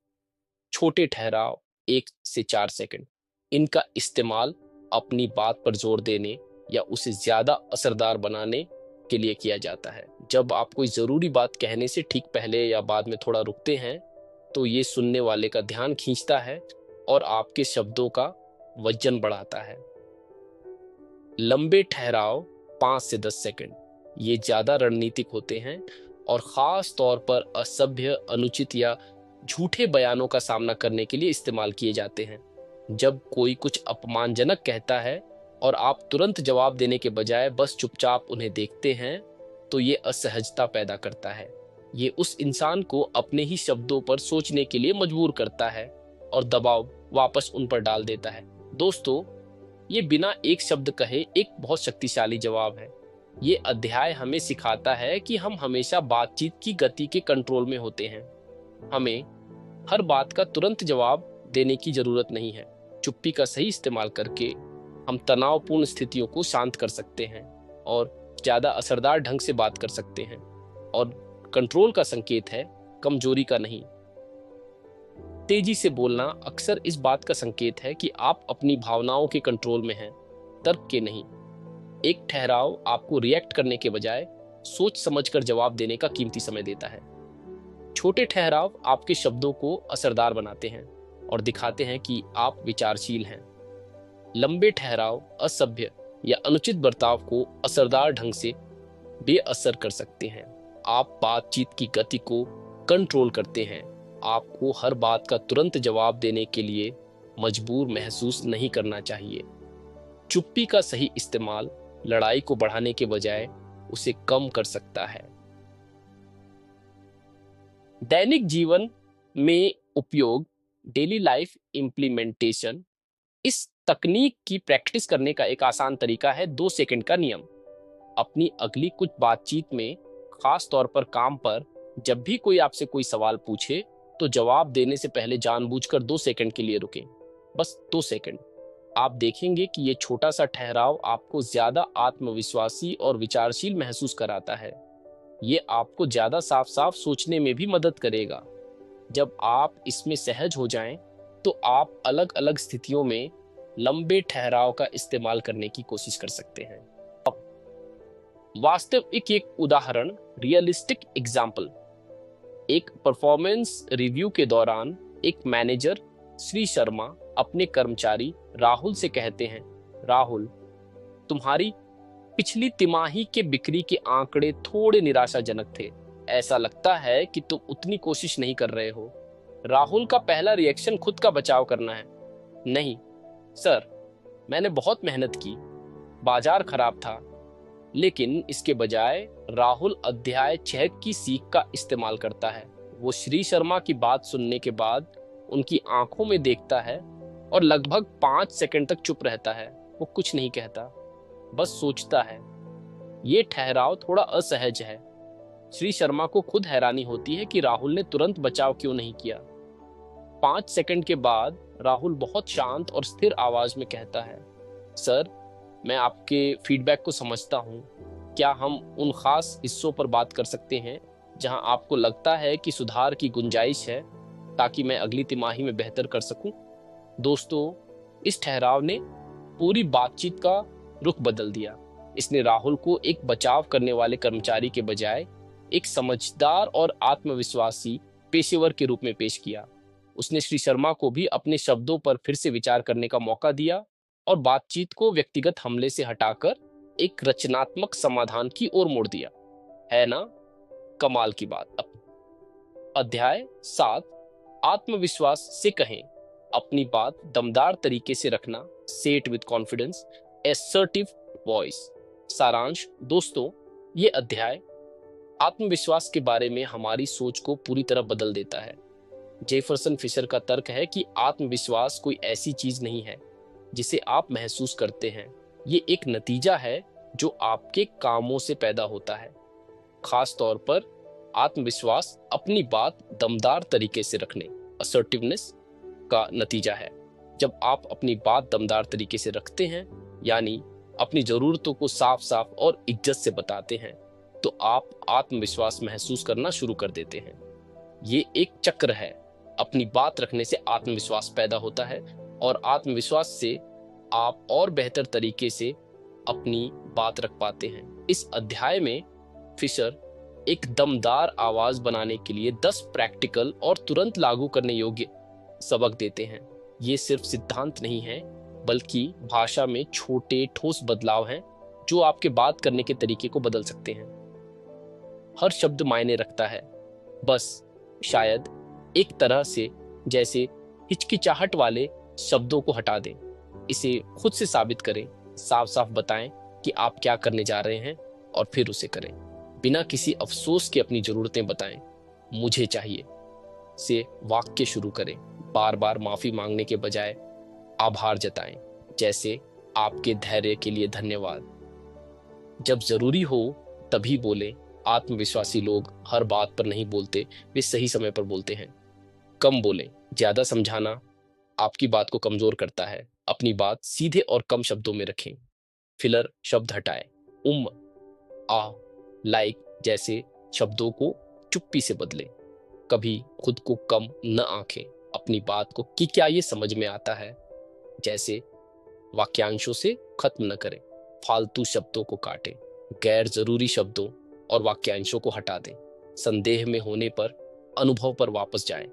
A: छोटे ठहराव 1 से 4 सेकंड। इनका इस्तेमाल अपनी बात पर जोर देने या उसे ज्यादा असरदार बनाने के लिए किया जाता है। जब आप कोई जरूरी बात कहने से ठीक पहले या बाद में थोड़ा रुकते हैं, तो ये सुनने वाले का ध्यान खींचता है और आपके शब्दों का वजन बढ़ाता है। लंबे ठहराव 5 से 10 सेकंड। ये ज्यादा रणनीतिक होते हैं और खास तौर पर असभ्य, अनुचित या झूठे बयानों का सामना करने के लिए इस्तेमाल किए जाते हैं। जब कोई कुछ अपमानजनक कहता है और आप तुरंत जवाब देने के बजाय बस चुपचाप उन्हें देखते हैं, तो ये असहजता पैदा करता है। ये उस इंसान को अपने ही शब्दों पर सोचने के लिए मजबूर करता है और दबाव वापस उन पर डाल देता है। दोस्तों, ये बिना एक शब्द कहे एक बहुत शक्तिशाली जवाब है। ये अध्याय हमें सिखाता है कि हम हमेशा बातचीत की गति के कंट्रोल में होते हैं। हमें हर बात का तुरंत जवाब देने की जरूरत नहीं है। चुप्पी का सही इस्तेमाल करके हम तनावपूर्ण स्थितियों को शांत कर सकते हैं और ज्यादा असरदार ढंग से बात कर सकते हैं। और कंट्रोल का संकेत है, कमजोरी का नहीं। तेजी से बोलना अक्सर इस बात का संकेत है कि आप अपनी भावनाओं के कंट्रोल में हैं, तर्क के नहीं। एक ठहराव आपको रिएक्ट करने के बजाय सोच समझकर जवाब देने का कीमती समय देता है। छोटे ठहराव आपके शब्दों को असरदार बनाते हैं और दिखाते हैं कि आप विचारशील हैं। लंबे ठहराव असभ्य या अनुचित बर्ताव को असरदार ढंग से बेअसर कर सकते हैं। आप बातचीत की गति को कंट्रोल करते हैं। आपको हर बात का तुरंत जवाब देने के लिए मजबूर महसूस नहीं करना चाहिए। चुप्पी का सही इस्तेमाल लड़ाई को बढ़ाने के बजाय उसे कम कर सकता है। दैनिक जीवन में उपयोग, डेली लाइफ इम्प्लीमेंटेशन। इस तकनीक की प्रैक्टिस करने का एक आसान तरीका है 2 सेकंड का नियम। अपनी अगली कुछ बातचीत में, खास तौर पर काम पर, जब भी कोई आपसे कोई सवाल पूछे तो जवाब देने से पहले जानबूझकर 2 सेकंड के लिए रुकें। बस 2 सेकंड। आप देखेंगे कि ये छोटा सा ठहराव आपको ज्यादा आत्मविश्वासी और विचारशील महसूस कराता है। ये आपको ज्यादा साफ साफ सोचने में भी मदद करेगा। जब आप इसमें सहज हो जाएं, तो आप अलग अलग स्थितियों में लंबे ठहराव का इस्तेमाल करने की कोशिश कर सकते हैं। वास्तविक एक उदाहरण, रियलिस्टिक एग्जाम्पल। एक परफॉर्मेंस रिव्यू के दौरान एक मैनेजर श्री शर्मा अपने कर्मचारी राहुल से कहते हैं, राहुल, तुम्हारी पिछली तिमाही के बिक्री के आंकड़े थोड़े निराशाजनक थे। ऐसा लगता है कि तुम उतनी कोशिश नहीं कर रहे हो। राहुल का पहला रिएक्शन खुद का बचाव करना है। नहीं सर, मैंने बहुत मेहनत की, बाजार खराब था। लेकिन इसके बजाय राहुल अध्याय 6 की सीख का इस्तेमाल करता है। वो श्री शर्मा की बात सुनने के बाद उनकी आंखों में देखता है और लगभग 5 सेकंड तक चुप रहता है। वो कुछ नहीं कहता, बस सोचता है। ये ठहराव थोड़ा असहज है। श्री शर्मा को खुद हैरानी होती है कि राहुल ने तुरंत बचाव क्यों नहीं किया। 5 सेकंड के बाद राहुल बहुत शांत और स्थिर आवाज में कहता है, सर, मैं आपके फीडबैक को समझता हूँ। क्या हम उन खास हिस्सों पर बात कर सकते हैं जहां आपको लगता है कि सुधार की गुंजाइश है, ताकि मैं अगली तिमाही में बेहतर कर सकूं? दोस्तों, इस ठहराव ने पूरी बातचीत का रुख बदल दिया। इसने राहुल को एक बचाव करने वाले कर्मचारी के बजाय एक समझदार और आत्मविश्वासी पेशेवर के रूप में पेश किया। उसने श्री शर्मा को भी अपने शब्दों पर फिर से विचार करने का मौका दिया और बातचीत को व्यक्तिगत हमले से हटाकर एक रचनात्मक समाधान की ओर मोड़ दिया। है ना कमाल की बात। अब अध्याय 7, आत्मविश्वास से कहें, अपनी बात दमदार तरीके से रखना, से it with confidence, assertive voice. सारांश, दोस्तों, ये अध्याय आत्मविश्वास के बारे में हमारी सोच को पूरी तरह बदल देता है। जेफरसन फिशर का तर्क है कि आत्मविश्वास कोई ऐसी चीज नहीं है जिसे आप महसूस करते हैं। ये एक नतीजा है जो आपके कामों से पैदा होता है। खास तौर पर आत्मविश्वास अपनी बात दमदार तरीके से रखने, असर्टिवनेस, का नतीजा है। जब आप अपनी बात दमदार तरीके से रखते हैं, यानी अपनी जरूरतों को साफ साफ और इज्जत से बताते हैं, तो आप आत्मविश्वास महसूस करना शुरू कर देते हैं। ये एक चक्र है। अपनी बात रखने से आत्मविश्वास पैदा होता है और आत्मविश्वास से आप और बेहतर तरीके से अपनी बात रख पाते हैं। इस अध्याय में फिशर एक दमदार आवाज बनाने के लिए 10 प्रैक्टिकल और तुरंत लागू करने योग्य सबक देते हैं। ये सिर्फ सिद्धांत नहीं है, बल्कि भाषा में छोटे ठोस बदलाव हैं जो आपके बात करने के तरीके को बदल सकते हैं। हर शब्द मायने रखता है। बस शायद एक तरह से जैसे हिचकिचाहट वाले शब्दों को हटा दें। इसे खुद से साबित करें, साफ साफ बताएं कि आप क्या करने जा रहे हैं और फिर उसे करें। बिना किसी अफसोस के अपनी जरूरतें बताएं। मुझे चाहिए से वाक्य शुरू करें। बार बार माफी मांगने के बजाय आभार जताएं, जैसे आपके धैर्य के लिए धन्यवाद। जब जरूरी हो तभी बोलें। आत्मविश्वासी लोग हर बात पर नहीं बोलते, वे सही समय पर बोलते हैं। कम बोलें। ज्यादा समझाना आपकी बात को कमजोर करता है। अपनी बात सीधे और कम शब्दों में रखें। फिलर शब्द हटाएं। आ, लाइक जैसे शब्दों को चुप्पी से बदलें। कभी खुद को कम न आंकें। अपनी बात को कि क्या ये समझ में आता है जैसे वाक्यांशों से खत्म न करें। फालतू शब्दों को काटें। गैर जरूरी शब्दों और वाक्यांशों को हटा दें। संदेह में होने पर अनुभव पर वापस जाएं।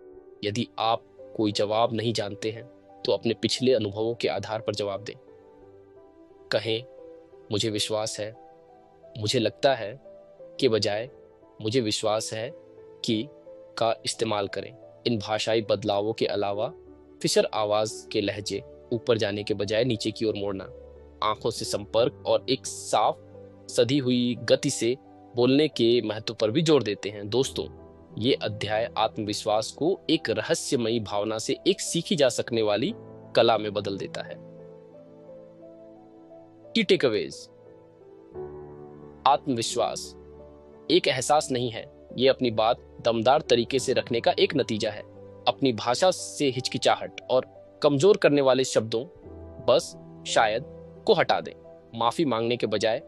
A: यदि आप कोई जवाब नहीं जानते हैं तो अपने पिछले अनुभवों के आधार पर जवाब दें। कहें, मुझे विश्वास है, मुझे लगता है के बजाय मुझे विश्वास है कि का इस्तेमाल करें। इन भाषाई बदलावों के अलावा फिशर आवाज के लहजे ऊपर जाने के बजाय नीचे की ओर मोड़ना, आंखों से संपर्क और एक साफ सधी हुई गति से बोलने के महत्व पर भी जोर देते हैं। दोस्तों, ये अध्याय आत्मविश्वास को एक रहस्यमयी भावना से एक सीखी जा सकने वाली कला में बदल देता है। की टेकअवेज। आत्मविश्वास एक एहसास नहीं है, ये अपनी बात दमदार तरीके से रखने का एक नतीजा है। अपनी भाषा से हिचकिचाहट और कमजोर करने वाले शब्दों बस शायद को हटा दें। माफी मांगने के बजाय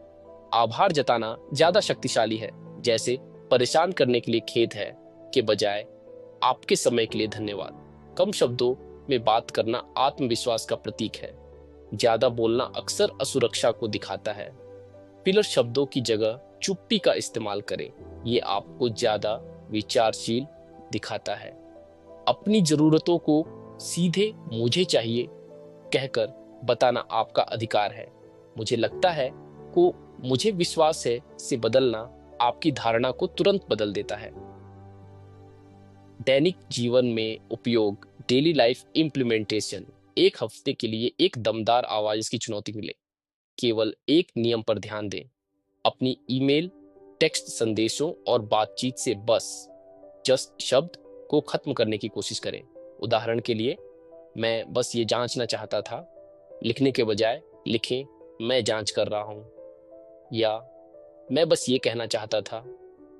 A: आभार जताना ज्यादा शक्तिशाली है। जैसे परेशान करने के लिए खेद है के बजाय आपके समय के लिए धन्यवाद। कम शब्दों में बात करना आत्मविश्वास का प्रतीक है। ज्यादा बोलना अक्सर असुरक्षा को दिखाता है। फिलर शब्दों की जगह चुप्पी का इस्तेमाल करें, ये आपको ज्यादा विचारशील दिखाता है। अपनी जरूरतों को सीधे मुझे चाहिए कहकर बताना आपका अधिकार है। मुझे लगता है को मुझे विश्वास है से बदलना आपकी धारणा को तुरंत बदल देता है। दैनिक जीवन में उपयोग, डेली लाइफ इम्प्लीमेंटेशन। एक हफ्ते के लिए एक दमदार आवाज की चुनौती मिले। केवल एक नियम पर ध्यान दें, अपनी ईमेल, टेक्स्ट संदेशों और बातचीत से बस जस्ट शब्द को खत्म करने की कोशिश करें। उदाहरण के लिए, मैं बस ये जांचना चाहता था लिखने के बजाय लिखें मैं जांच कर रहा हूं, या मैं बस ये कहना चाहता था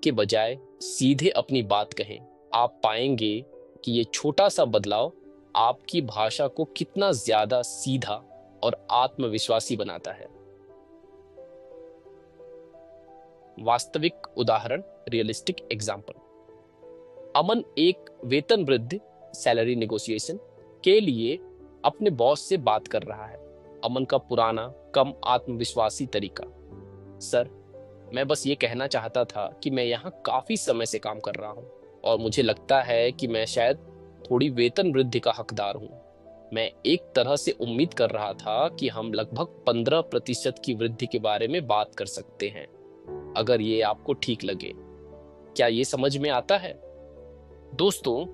A: के बजाय सीधे अपनी बात कहें। आप पाएंगे कि ये छोटा सा बदलाव आपकी भाषा को कितना ज्यादा सीधा और आत्मविश्वासी बनाता है। वास्तविक उदाहरण, रियलिस्टिक एग्जाम्पल। अमन एक वेतन वृद्धि सैलरी नेगोशिएशन के लिए अपने बॉस से बात कर रहा है। अमन का पुराना कम आत्मविश्वासी तरीका, सर मैं बस ये कहना चाहता था कि मैं यहाँ काफी समय से काम कर रहा हूँ और मुझे लगता है कि मैं शायद थोड़ी वेतन वृद्धि का हकदार हूँ। मैं एक तरह से उम्मीद कर रहा था कि हम लगभग 15% की वृद्धि के बारे में बात कर सकते हैं, अगर ये आपको ठीक लगे। क्या ये समझ में आता है? दोस्तों,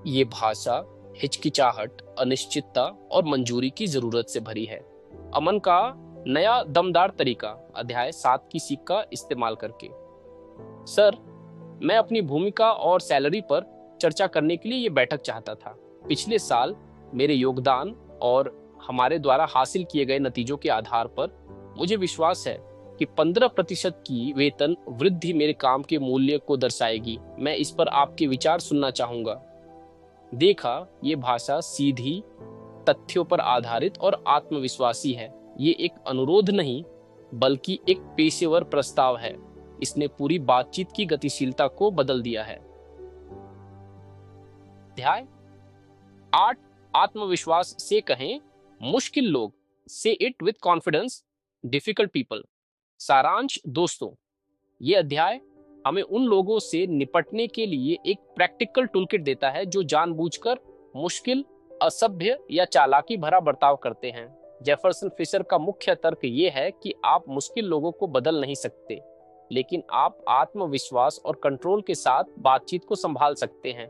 A: ये भाषा हिचकिचाहट, अनिश्चितता और मंजूरी की जरूरत से भरी है। अमन का नया दमदार तरीका, अध्याय 7 की सीख का इस्तेमाल करके। सर, मैं अपनी भूमिका और सैलरी पर चर्चा करने के लिए ये बैठक चाहता था। पिछले साल मेरे योगदान और हमारे द्वारा हासिल किए गए नतीजों के आधार पर मुझे विश्वास है कि 15% की वेतन वृद्धि मेरे काम के मूल्य को दर्शाएगी। मैं इस पर आपके विचार सुनना चाहूंगा। देखा, ये भाषा सीधी, तथ्यों पर आधारित और आत्मविश्वासी है। ये एक अनुरोध नहीं बल्कि एक पेशेवर प्रस्ताव है। इसने पूरी बातचीत की गतिशीलता को बदल दिया है। अध्याय 8, आत्मविश्वास से कहें मुश्किल लोग, से it with confidence, difficult people. सारांश। दोस्तों, ये अध्याय हमें उन लोगों से निपटने के लिए एक प्रैक्टिकल टूलकिट देता है जो जानबूझकर मुश्किल, असभ्य या चालाकी भरा बर्ताव करते हैं। जेफरसन फिशर का मुख्य तर्क ये है कि आप मुश्किल लोगों को बदल नहीं सकते, लेकिन आप आत्मविश्वास और कंट्रोल के साथ बातचीत को संभाल सकते हैं।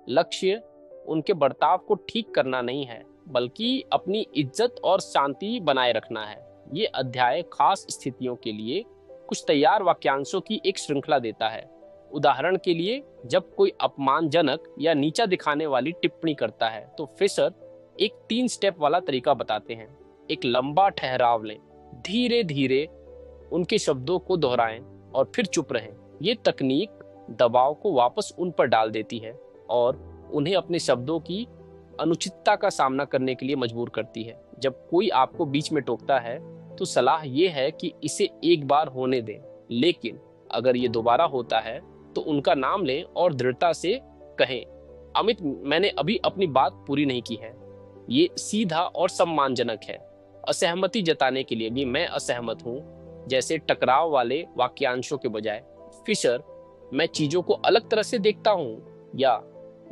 A: लक्ष्य उनके बर्ताव को ठीक करना नहीं है, बल्कि अपनी इज्जत और शांति बनाए रखना है। ये अध्याय खास स्थितियों के लिए कुछ तैयार वाक्यांशों की एक श्रृंखला देता है। उदाहरण के लिए, जब कोई अपमानजनक या नीचा दिखाने वाली टिप्पणी करता है तो फिशर एक 3 स्टेप वाला तरीका बताते हैं। एक लंबा ठहराव लें, धीरे धीरे उनके शब्दों को दोहराएं और फिर चुप रहें। ये तकनीक दबाव को वापस उन पर डाल देती है और उन्हें अपने शब्दों की अनुचितता का सामना करने के लिए मजबूर करती है। जब कोई आपको बीच में टोकता है तो सलाह ये है कि इसे एक बार होने दें, लेकिन अगर ये दोबारा होता है तो उनका नाम लें और दृढ़ता से कहें, अमित, मैंने अभी अपनी बात पूरी नहीं की है। ये सीधा और सम्मानजनक है। असहमति जताने के लिए भी मैं असहमत हूँ जैसे टकराव वाले वाक्यांशों के बजाय फिशर, मैं चीजों को अलग तरह से देखता हूँ या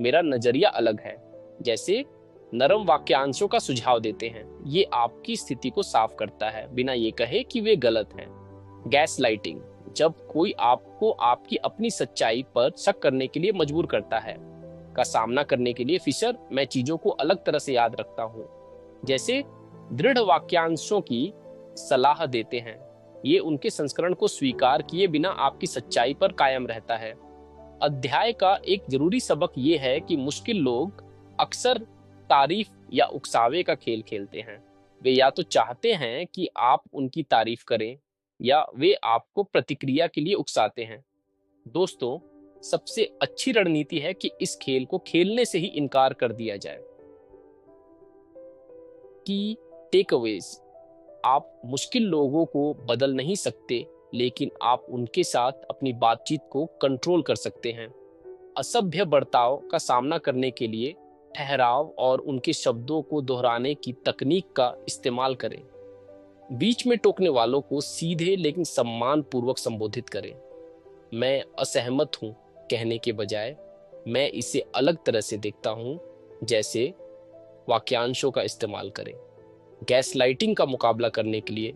A: मेरा नजरिया अलग है, जैसे नरम वाक्यांशों का सुझाव देते हैं। ये आपकी स्थिति को साफ करता है, बिना ये कहे कि वे गलत हैं। गैस लाइटिंग, जब कोई आपको आपकी अपनी सच्चाई पर शक करने के लिए मजबूर करता है। का सामना करने के लिए फिशर मैं चीजों को अलग तरह से याद रखता हूँ जैसे दृढ़ वाक्यांशों की सलाह देते हैं। ये उनके संस्करण को स्वीकार किए बिना आपकी सच्चाई पर कायम रहता है। अध्याय का एक जरूरी सबक ये है कि मुश्किल लोग अक्सर तारीफ या उकसावे का खेल खेलते हैं। वे या तो चाहते हैं कि आप उनकी तारीफ करें या वे आपको प्रतिक्रिया के लिए उकसाते हैं। दोस्तों, सबसे अच्छी रणनीति है कि इस खेल को खेलने से ही इनकार कर दिया जाए। की टेकअवेज, आप मुश्किल लोगों को बदल नहीं सकते, लेकिन आप उनके साथ अपनी बातचीत को कंट्रोल कर सकते हैं। असभ्य बर्ताव का सामना करने के लिए ठहराव और उनके शब्दों को दोहराने की तकनीक का इस्तेमाल करें। बीच में टोकने वालों को सीधे लेकिन सम्मान पूर्वक संबोधित करें। मैं असहमत हूं कहने के बजाय मैं इसे अलग तरह से देखता हूं जैसे वाक्यांशों का इस्तेमाल करें। गैसलाइटिंग का मुकाबला करने के लिए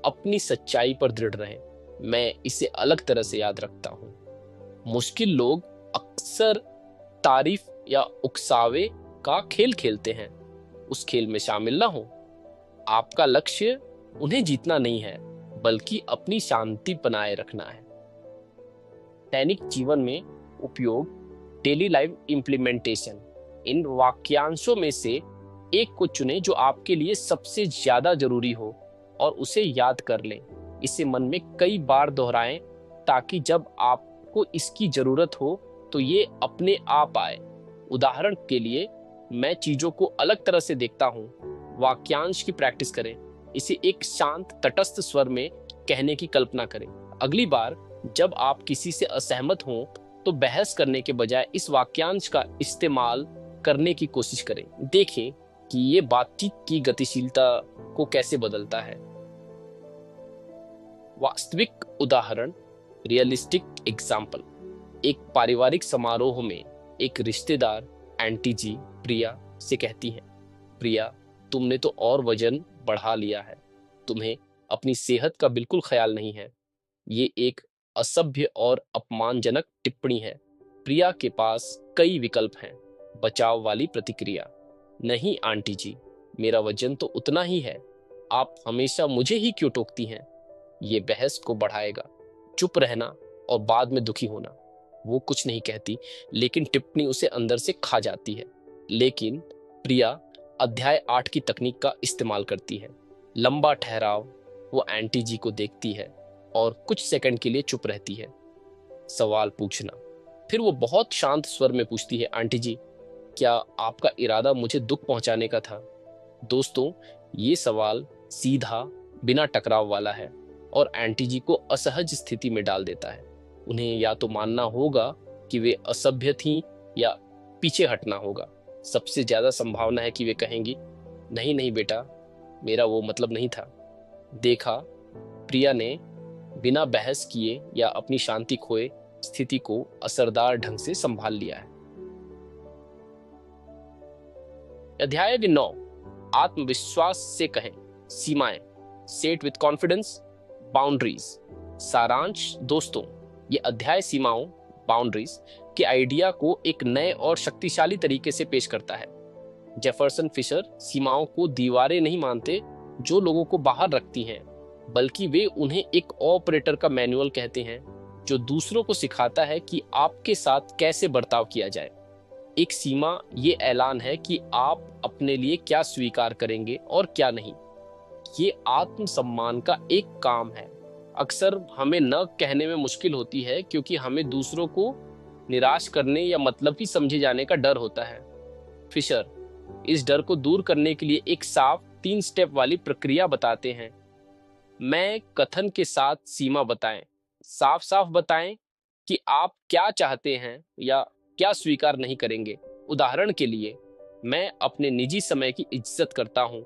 A: अपनी सच्चाई पर दृढ़ रहें। मैं इसे अलग तरह से याद रखता हूं। मुश्किल लोग अक्सर तारीफ या उकसावे का खेल खेलते हैं। उस खेल में शामिल ना हो। आपका लक्ष्य उन्हें जीतना नहीं है, बल्कि अपनी शांति बनाए रखना है। दैनिक जीवन में उपयोग, डेली लाइफ इम्प्लीमेंटेशन। इन वाक्यांशों में से एक को चुनें जो आपके लिए सबसे ज्यादा जरूरी हो और उसे याद कर लें। इसे मन में कई बार दोहराएं ताकि जब आपको इसकी जरूरत हो तो ये अपने आप आए। उदाहरण के लिए, मैं चीजों को अलग तरह से देखता हूँ। वाक्यांश की प्रैक्टिस करें। इसे एक शांत तटस्थ स्वर में कहने की कल्पना करें। अगली बार जब आप किसी से असहमत हों तो बहस करने के बजाय इस वाक्यांश का इस्तेमाल करने की कोशिश करें। देखें कि ये बातचीत की गतिशीलता को कैसे बदलता है। वास्तविक उदाहरण, रियलिस्टिक एग्जाम्पल। एक पारिवारिक समारोह में एक रिश्तेदार आंटी जी प्रिया से कहती हैं, प्रिया, तुमने तो और वजन बढ़ा लिया है। तुम्हें अपनी सेहत का बिल्कुल ख्याल नहीं है। ये एक असभ्य और अपमानजनक टिप्पणी है। प्रिया के पास कई विकल्प हैं। बचाव वाली प्रतिक्रिया, नहीं आंटी जी, मेरा वजन तो उतना ही है। आप हमेशा मुझे ही क्यों टोकती हैं? ये बहस को बढ़ाएगा। चुप रहना और बाद में दुखी होना। वो कुछ नहीं कहती, लेकिन टिप्पणी उसे अंदर से खा जाती है। लेकिन प्रिया अध्याय 8 की तकनीक का इस्तेमाल करती है। लंबा ठहराव। वो आंटी जी को देखती है और कुछ सेकंड के लिए चुप रहती है। सवाल पूछना। फिर वो बहुत शांत स्वर में पूछती है, आंटी जी, क्या आपका इरादा मुझे दुख पहुंचाने का था? दोस्तों, ये सवाल सीधा, बिना टकराव वाला है और आंटी जी को असहज स्थिति में डाल देता है। उन्हें या तो मानना होगा कि वे असभ्य थीं या पीछे हटना होगा। सबसे ज्यादा संभावना है कि वे कहेंगी, नहीं नहीं बेटा, मेरा वो मतलब नहीं था। देखा, प्रिया ने बिना बहस किए या अपनी शांति खोए स्थिति को असरदार ढंग से संभाल लिया है। अध्याय 9, आत्मविश्वास से कहें, सीमाएं। Set with confidence, boundaries. सारांश, दोस्तों, ये अध्याय सीमाओं, बाउंड्रीज के आइडिया को एक नए और शक्तिशाली तरीके से पेश करता है। जेफरसन फिशर सीमाओं को दीवारें नहीं मानते जो लोगों को बाहर रखती हैं, बल्कि वे उन्हें एक ऑपरेटर का मैनुअल कहते हैं जो दूसरों को सिखाता है कि आपके साथ कैसे बर्ताव किया जाए। एक सीमा ये ऐलान है कि आप अपने लिए क्या स्वीकार करेंगे और क्या नहीं। ये आत्मसम्मान का एक काम है। अक्सर हमें न कहने में मुश्किल होती है क्योंकि हमें दूसरों को निराश करने या मतलबी समझे जाने का डर होता है। फिशर इस डर को दूर करने के लिए एक साफ 3 स्टेप वाली प्रक्रिया बताते हैं। मैं कथन के साथ सीमा बताएं। साफ साफ बताएं कि आप क्या चाहते हैं या क्या स्वीकार नहीं करेंगे। उदाहरण के लिए, मैं अपने निजी समय की इज्जत करता हूं।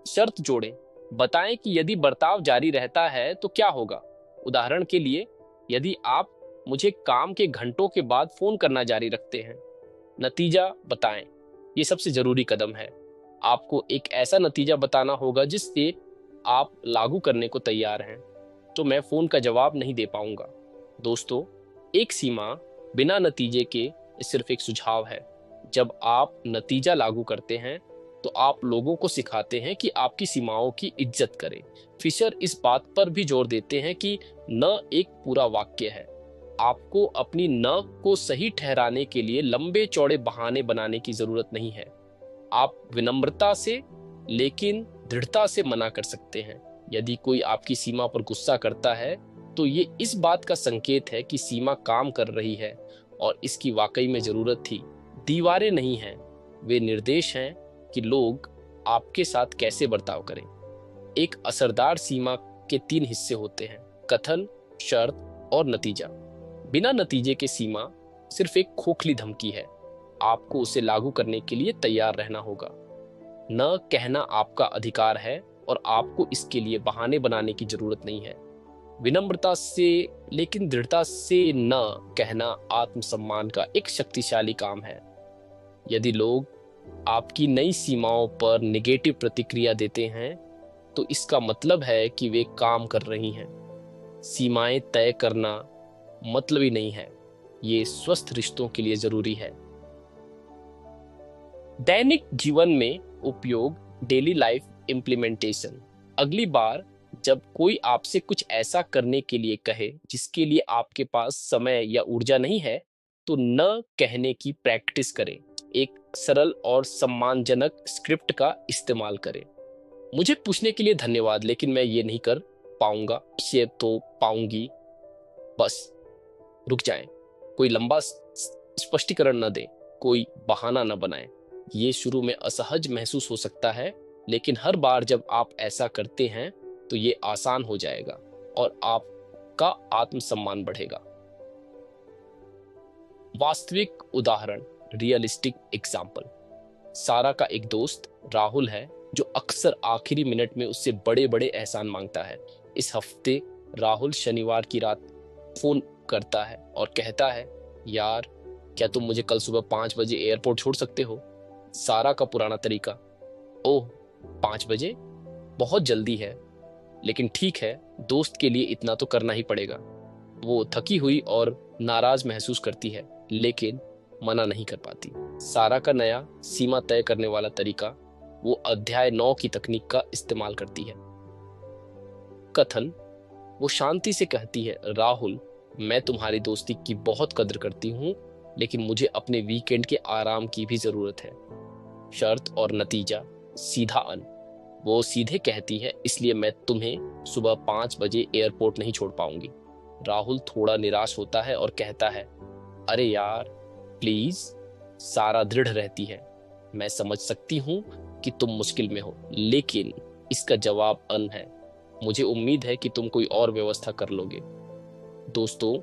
A: शर्त जोड़ें। बताएं कि यदि बर्ताव जारी रहता है तो क्या होगा। उदाहरण के लिए, यदि आप मुझे काम के घंटों के बाद फोन करना जारी रखते हैं। नतीजा बताएं। ये सबसे जरूरी कदम है। आपको एक ऐसा नतीजा बताना होगा जिससे आप लागू करने को तैयार हैं। तो मैं फोन का जवाब नहीं दे पाऊंगा। दोस्तों, एक सीमा बिना नतीजे के सिर्फ एक सुझाव है। जब आप नतीजा लागू करते हैं तो आप लोगों को सिखाते हैं कि आपकी सीमाओं की इज्जत करें। फिशर इस बात पर भी जोर देते हैं कि न एक पूरा वाक्य है। आपको अपनी न को सही ठहराने के लिए लंबे चौड़े बहाने बनाने की जरूरत नहीं है। आप विनम्रता से लेकिन दृढ़ता से मना कर सकते हैं। यदि कोई आपकी सीमा पर गुस्सा करता है तो ये इस बात का संकेत है कि सीमा काम कर रही है और इसकी वाकई में जरूरत थी। दीवारें नहीं हैं, वे निर्देश हैं कि लोग आपके साथ कैसे बर्ताव करें। एक असरदार सीमा के 3 हिस्से होते हैं: कथन, शर्त और नतीजा। बिना नतीजे के सीमा सिर्फ एक खोखली धमकी है। आपको उसे लागू करने के लिए तैयार रहना होगा। न कहना आपका अधिकार है और आपको इसके लिए बहाने बनाने की जरूरत नहीं है। विनम्रता से लेकिन दृढ़ता से न कहना आत्मसम्मान का एक शक्तिशाली काम है। यदि लोग आपकी नई सीमाओं पर नेगेटिव प्रतिक्रिया देते हैं तो इसका मतलब है कि वे काम कर रही हैं। सीमाएं तय करना मतलबी नहीं है, ये स्वस्थ रिश्तों के लिए जरूरी है। दैनिक जीवन में उपयोग, डेली लाइफ इम्प्लीमेंटेशन। अगली बार जब कोई आपसे कुछ ऐसा करने के लिए कहे जिसके लिए आपके पास समय या ऊर्जा नहीं है, तो न कहने की प्रैक्टिस करें। एक सरल और सम्मानजनक स्क्रिप्ट का इस्तेमाल करें: मुझे पूछने के लिए धन्यवाद, लेकिन मैं ये नहीं कर पाऊंगा, से तो पाऊंगी, बस रुक जाएं। कोई लंबा स्पष्टीकरण न दें, कोई बहाना न बनाएं। ये शुरू में असहज महसूस हो सकता है, लेकिन हर बार जब आप ऐसा करते हैं तो ये आसान हो जाएगा और आपका आत्मसम्मान बढ़ेगा। वास्तविक उदाहरण, रियलिस्टिक एग्जाम्पल। सारा का एक दोस्त राहुल है जो अक्सर आखिरी मिनट में उससे बड़े बड़े एहसान मांगता है। इस हफ्ते राहुल शनिवार की रात फोन करता है और कहता है, यार क्या तुम मुझे कल सुबह 5 बजे एयरपोर्ट छोड़ सकते हो? सारा का पुराना तरीका, ओह 5 बजे? बहुत जल्दी है, लेकिन ठीक है, दोस्त के लिए इतना तो करना ही पड़ेगा। वो थकी हुई और नाराज महसूस करती है, लेकिन मना नहीं कर पाती। सारा का नया सीमा तय करने वाला तरीका, वो अध्याय 9 की तकनीक का इस्तेमाल करती है। कथन, वो शांति से कहती है, राहुल मैं तुम्हारी दोस्ती की बहुत कद्र करती हूँ, लेकिन मुझे अपने वीकेंड के आराम की भी जरूरत है। शर्त और नतीजा, सीधा अन। वो सीधे कहती है, इसलिए मैं तुम्हें सुबह 5 बजे एयरपोर्ट नहीं छोड़ पाऊंगी। राहुल थोड़ा निराश होता है और कहता है, अरे यार प्लीज। सारा दृढ़ रहती है, मैं समझ सकती हूँ कि तुम मुश्किल में हो, लेकिन इसका जवाब अन है। मुझे उम्मीद है कि तुम कोई और व्यवस्था कर लोगे। दोस्तों,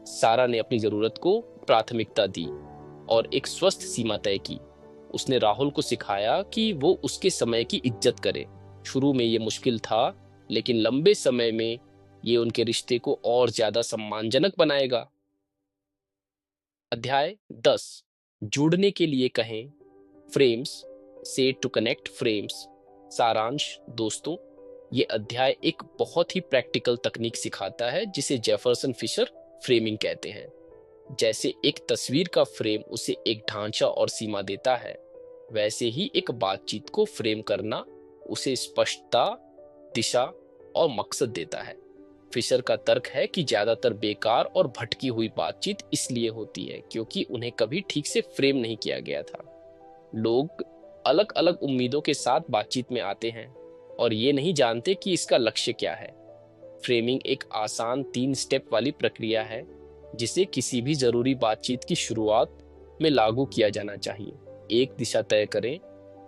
A: सारा ने अपनी जरूरत को प्राथमिकता दी और एक स्वस्थ सीमा तय की। उसने राहुल को सिखाया कि वो उसके समय की इज्जत करे। शुरू में ये मुश्किल था, लेकिन लंबे समय में ये उनके रिश्ते को और ज्यादा सम्मानजनक बनाएगा। अध्याय 10, जुड़ने के लिए कहें, फ्रेम्स, से टू कनेक्ट फ्रेम्स। सारांश, दोस्तों, ये अध्याय एक बहुत ही प्रैक्टिकल तकनीक सिखाता है जिसे जेफरसन फिशर फ्रेमिंग कहते हैं। जैसे एक तस्वीर का फ्रेम उसे एक ढांचा और सीमा देता है, वैसे ही एक बातचीत को फ्रेम करना उसे स्पष्टता, दिशा और मकसद देता है। फिशर का तर्क है कि ज्यादातर बेकार और भटकी हुई बातचीत इसलिए होती है क्योंकि उन्हें कभी ठीक से फ्रेम नहीं किया गया था। लोग अलग अलग उम्मीदों के साथ बातचीत में आते हैं और ये नहीं जानते कि इसका लक्ष्य क्या है। फ्रेमिंग एक आसान 3 स्टेप वाली प्रक्रिया है जिसे किसी भी जरूरी बातचीत की शुरुआत में लागू किया जाना चाहिए। एक दिशा तय करें,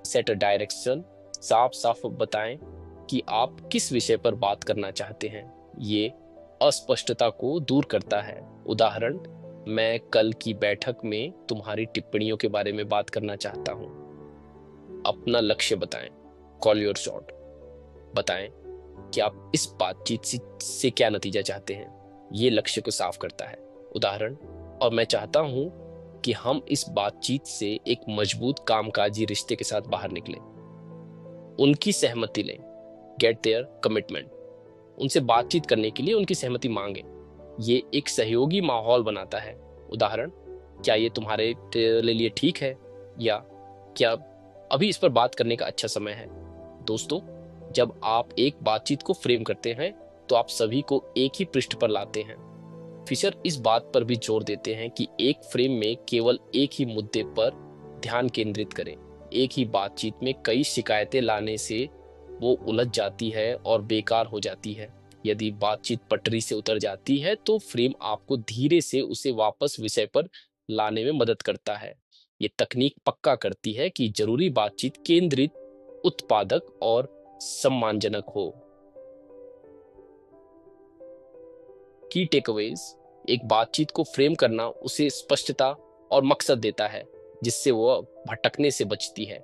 A: सेट अ डायरेक्शन, साफ साफ बताएं कि आप किस विषय पर बात करना चाहते हैं। ये अस्पष्टता को दूर करता है। उदाहरण, मैं कल की बैठक में तुम्हारी टिप्पणियों के बारे में बात करना चाहता हूं। अपना लक्ष्य बताएं, कॉल योर शॉट। बताएं कि आप इस बातचीत से क्या नतीजा चाहते हैं। ये लक्ष्य को साफ करता है। उदाहरण, और मैं चाहता हूं कि हम इस बातचीत से एक मजबूत कामकाजी रिश्ते के साथ बाहर निकले। उनकी सहमति लें, गेट देयर कमिटमेंट। उनसे बातचीत करने के लिए उनकी सहमति मांगे। ये एक सहयोगी माहौल बनाता है। उदाहरण, क्या ये तुम्हारे लिए ठीक है, या क्या अभी इस पर बात करने का अच्छा समय है। दोस्तों, जब आप एक बातचीत को फ्रेम करते हैं तो आप सभी को एक ही पृष्ठ पर लाते हैं। फिशर इस बात पर भी जोर देते हैं कि एक फ्रेम में केवल एक ही मुद्दे पर ध्यान केंद्रित करें। एक ही बातचीत में कई शिकायतें लाने से वो उलझ जाती है और बेकार हो जाती है। यदि बातचीत पटरी से उतर जाती है तो फ्रेम आपको धीरे से उसे वापस विषय पर लाने में मदद करता है। ये तकनीक पक्का करती है कि जरूरी बातचीत केंद्रित, उत्पादक और सम्मानजनक हो। की टेकअवेज: एक बातचीत को फ्रेम करना उसे स्पष्टता और मकसद देता है, जिससे वो भटकने से बचती है।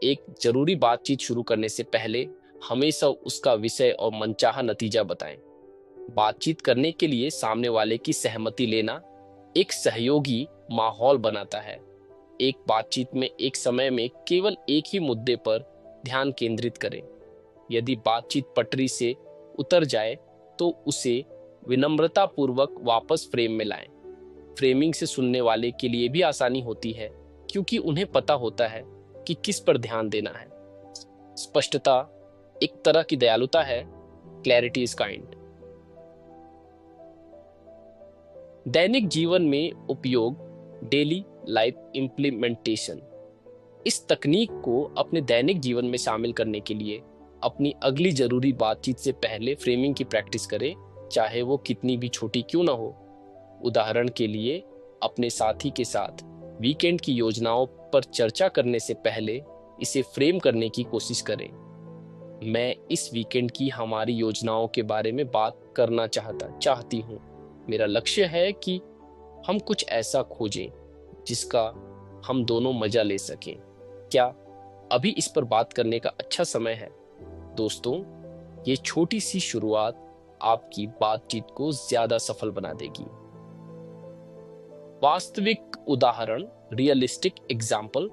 A: एक जरूरी बातचीत शुरू करने से पहले हमेशा उसका विषय और मनचाहा नतीजा बताएं। बातचीत करने के लिए सामने वाले की सहमति लेना एक सहयोगी माहौल बनाता है। एक बातचीत में एक समय में केवल एक ही मुद्दे पर ध्यान केंद्रित करें। यदि बातचीत पटरी से उतर जाए तो उसे विनम्रता पूर्वक वापस फ्रेम में लाएं। फ्रेमिंग से सुनने वाले के लिए भी आसानी होती है, क्योंकि उन्हें पता होता है कि किस पर ध्यान देना है। स्पष्टता एक तरह की दयालुता है। Clarity is kind. दैनिक जीवन में उपयोग, डेली लाइफ इम्प्लीमेंटेशन। इस तकनीक को अपने दैनिक जीवन में शामिल करने के लिए अपनी अगली जरूरी बातचीत से पहले फ्रेमिंग की प्रैक्टिस करें, चाहे वो कितनी भी छोटी क्यों ना हो। उदाहरण के लिए, अपने साथी के साथ वीकेंड की योजनाओं पर चर्चा करने से पहले इसे फ्रेम करने की कोशिश करें। मैं इस वीकेंड की हमारी योजनाओं के बारे में बात करना चाहती हूँ। मेरा लक्ष्य है कि हम कुछ ऐसा खोजें जिसका हम दोनों मजा ले सकें। क्या अभी इस पर बात करने का अच्छा समय है? दोस्तों, ये छोटी सी शुरुआत आपकी बातचीत को ज्यादा सफल बना देगी। वास्तविक उदाहरण, रियलिस्टिक एग्जाम्पल।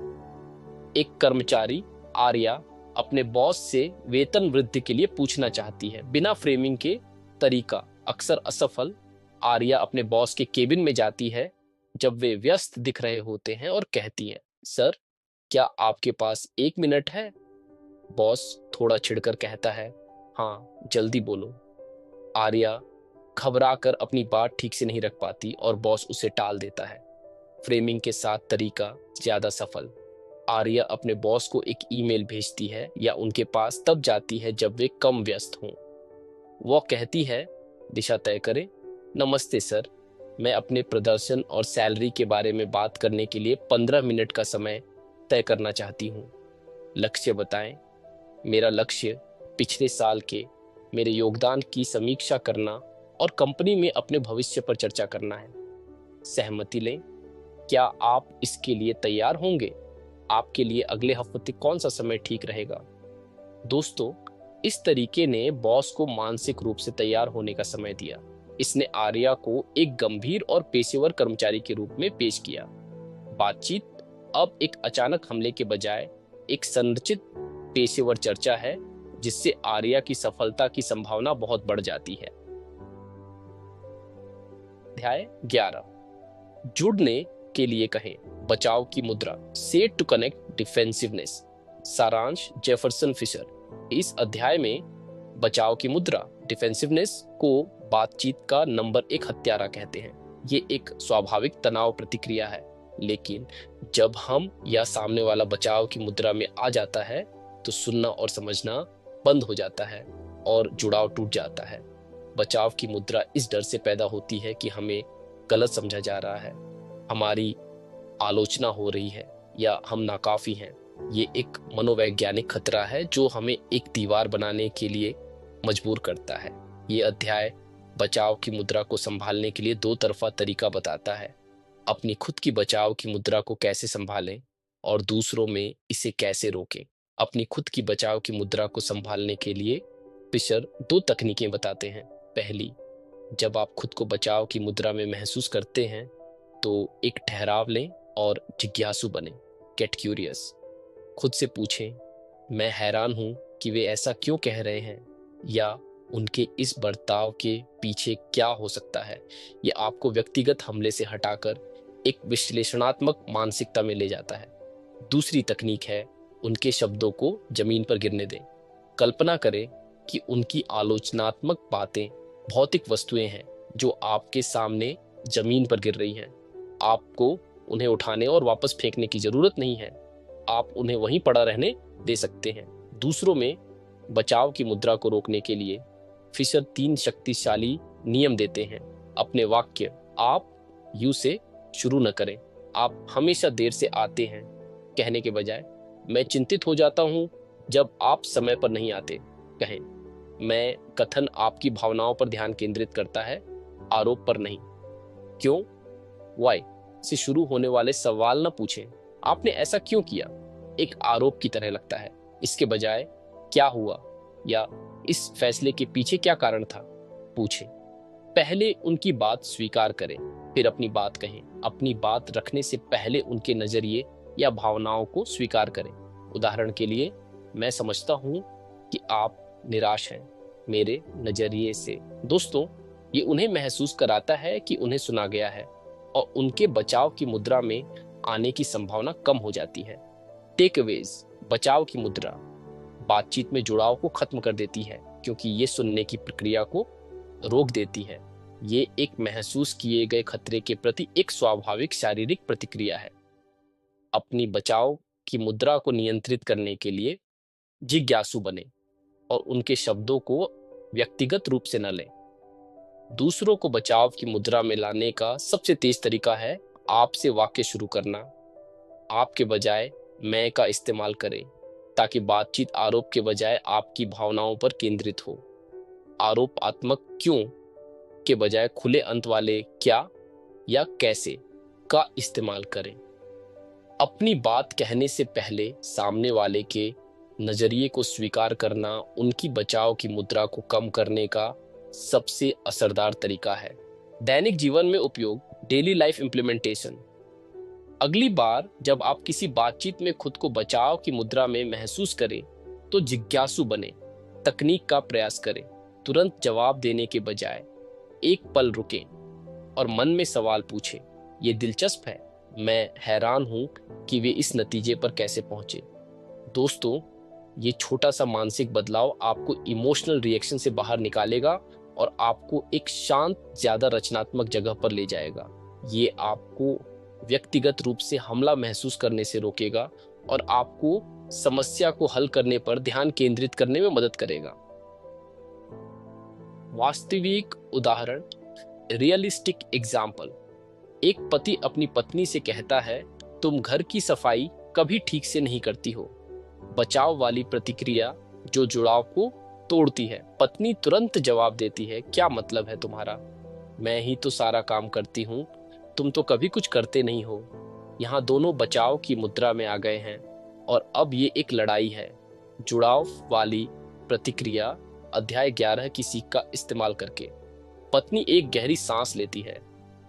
A: एक कर्मचारी आर्या अपने बॉस से वेतन वृद्धि के लिए पूछना चाहती है। बिना फ्रेमिंग के तरीका अक्सर असफल। आर्या अपने बॉस के केबिन में जाती है जब वे व्यस्त दिख रहे होते हैं और कहती है, सर, क्या आपके पास 1 मिनट है? बॉस थोड़ा छिड़कर कहता है, हाँ, जल्दी बोलो। आर्या घबराकर अपनी बात ठीक से नहीं रख पाती और बॉस उसे टाल देता है। फ्रेमिंग के साथ तरीका ज्यादा सफल। आर्या अपने बॉस को एक ईमेल भेजती है या उनके पास तब जाती है जब वे कम व्यस्त हों। वो कहती है, दिशा तय करें। नमस्ते सर, मैं अपने प्रदर्शन और सैलरी के बारे में बात करने के लिए 15 मिनट का समय तय करना चाहती हूँ। लक्ष्य बताएं। मेरा लक्ष्य पिछले साल के मेरे योगदान की समीक्षा करना और कंपनी में अपने भविष्य पर चर्चा करना है। सहमति लें। क्या आप इसके लिए तैयार होंगे? आपके लिए अगले हफ्ते कौन सा समय ठीक रहेगा? दोस्तों, इस तरीके ने बॉस को मानसिक रूप से तैयार होने का समय दिया। इसने आर्या को एक गंभीर और पेशेवर कर्मचारी के रूप में पेश किया। बातचीत अब एक अचानक हमले के बजाय एक संरचित पेशेवर चर्चा है, जिससे आर्या की सफलता की संभावना बहुत बढ़ जाती है। अध्याय 11, जुड़ने के लिए कहें। बचाव की मुद्रा, सेट टू कनेक्ट डिफेंसिवनेस। सारांश, जेफरसन फिशर। इस अध्याय में बचाव की मुद्रा, डिफेंसिवनेस, को बातचीत का नंबर 1 हत्यारा कहते हैं। ये एक स्वाभाविक तनाव प्रतिक्रिया है, लेकिन जब हम या सामने वाला बचाव की मुद्रा में आ जाता है तो सुनना और समझना बंद हो जाता है और जुड़ाव टूट जाता है। बचाव की मुद्रा इस डर से पैदा होती है कि हमें गलत समझा जा रहा है, हमारी आलोचना हो रही है या हम नाकाफी हैं। ये एक मनोवैज्ञानिक खतरा है जो हमें एक दीवार बनाने के लिए मजबूर करता है। ये अध्याय बचाव की मुद्रा को संभालने के लिए 2 तरफा तरीका बताता है। अपनी खुद की बचाव की मुद्रा को कैसे संभालें और दूसरों में इसे कैसे रोकें। अपनी खुद की बचाव की मुद्रा को संभालने के लिए फिशर 2 तकनीकें बताते हैं। पहली, जब आप खुद को बचाव की मुद्रा में महसूस करते हैं तो एक ठहराव लें और जिज्ञासु बने। Get curious. खुद से पूछें, मैं हैरान हूं कि वे ऐसा क्यों कह रहे हैं, या उनके इस बर्ताव के पीछे क्या हो सकता है। ये आपको व्यक्तिगत हमले से हटाकर एक विश्लेषणात्मक मानसिकता में ले जाता है। दूसरी तकनीक है, उनके शब्दों को जमीन पर गिरने दें। कल्पना करें कि उनकी आलोचनात्मक बातें भौतिक वस्तुएं हैं जो आपके सामने जमीन पर गिर रही हैं। आपको उन्हें उठाने और वापस फेंकने की जरूरत नहीं है, आप उन्हें वहीं पड़ा रहने दे सकते हैं। दूसरों में बचाव की मुद्रा को रोकने के लिए फिशर 3 शक्तिशाली नियम देते हैं। अपने वाक्य आप यू से शुरू न करें। आप हमेशा देर से आते हैं कहने के बजाय मैं चिंतित हो जाता हूं जब आप समय पर नहीं आते कहें। मैं कथन आपकी भावनाओं पर ध्यान केंद्रित करता है, आरोप पर नहीं। क्यों, वाई से शुरू होने वाले सवाल न पूछें। आपने ऐसा क्यों किया, एक आरोप की तरह लगता है। इसके बजाय क्या हुआ या इस फैसले के पीछे क्या कारण था, पूछें। पहले उनकी बात स्वीकार करें, फिर अपनी बात कहें। अपनी बात रखने से पहले उनके नजरिए या भावनाओं को स्वीकार करें। उदाहरण के लिए, मैं समझता हूं कि आप निराश हैं मेरे नजरिए से। दोस्तों, ये उन्हें महसूस कराता है कि उन्हें सुना गया है और उनके बचाव की मुद्रा में आने की संभावना कम हो जाती है। टेकअवेज। बचाव की मुद्रा बातचीत में जुड़ाव को खत्म कर देती है क्योंकि ये सुनने की प्रक्रिया को रोक देती है। ये एक महसूस किए गए खतरे के प्रति एक स्वाभाविक शारीरिक प्रतिक्रिया है। अपनी बचाव की मुद्रा को नियंत्रित करने के लिए जिज्ञासु बने और उनके शब्दों को व्यक्तिगत रूप से न लें। दूसरों को बचाव की मुद्रा में लाने का सबसे तेज तरीका है आपसे वाक्य शुरू करना। आपके बजाय मैं का इस्तेमाल करें ताकि बातचीत आरोप के बजाय आपकी भावनाओं पर केंद्रित हो। आरोपात्मक क्यों के बजाय खुले अंत वाले क्या या कैसे का इस्तेमाल करें। अपनी बात कहने से पहले सामने वाले के नजरिए को स्वीकार करना उनकी बचाव की मुद्रा को कम करने का सबसे असरदार तरीका है। दैनिक जीवन में उपयोग, डेली लाइफ इम्प्लीमेंटेशन। अगली बार जब आप किसी बातचीत में खुद को बचाव की मुद्रा में महसूस करें तो जिज्ञासु बने। तकनीक का प्रयास करें। तुरंत जवाब देने के बजाय एक पल रुकें और मन में सवाल पूछें, ये दिलचस्प है, मैं हैरान हूं कि वे इस नतीजे पर कैसे पहुंचे। दोस्तों, ये छोटा सा मानसिक बदलाव आपको इमोशनल रिएक्शन से बाहर निकालेगा और आपको एक शांत, ज्यादा रचनात्मक जगह पर ले जाएगा। ये आपको व्यक्तिगत रूप से हमला महसूस करने से रोकेगा और आपको समस्या को हल करने पर ध्यान केंद्रित करने में मदद करेगा। वास्तविक उदाहरण, रियलिस्टिक एग्जाम्पल। एक पति अपनी पत्नी से कहता है, तुम घर की सफाई कभी ठीक से नहीं करती हो। बचाव वाली प्रतिक्रिया जो जुड़ाव को तोड़ती है। पत्नी तुरंत जवाब देती है, क्या मतलब है तुम्हारा, मैं ही तो सारा काम करती हूँ, तुम तो कभी कुछ करते नहीं हो। यहाँ दोनों बचाव की मुद्रा में आ गए हैं और अब ये एक लड़ाई है। जुड़ाव वाली प्रतिक्रिया, अध्याय 11 की सीख का इस्तेमाल करके। पत्नी एक गहरी सांस लेती है।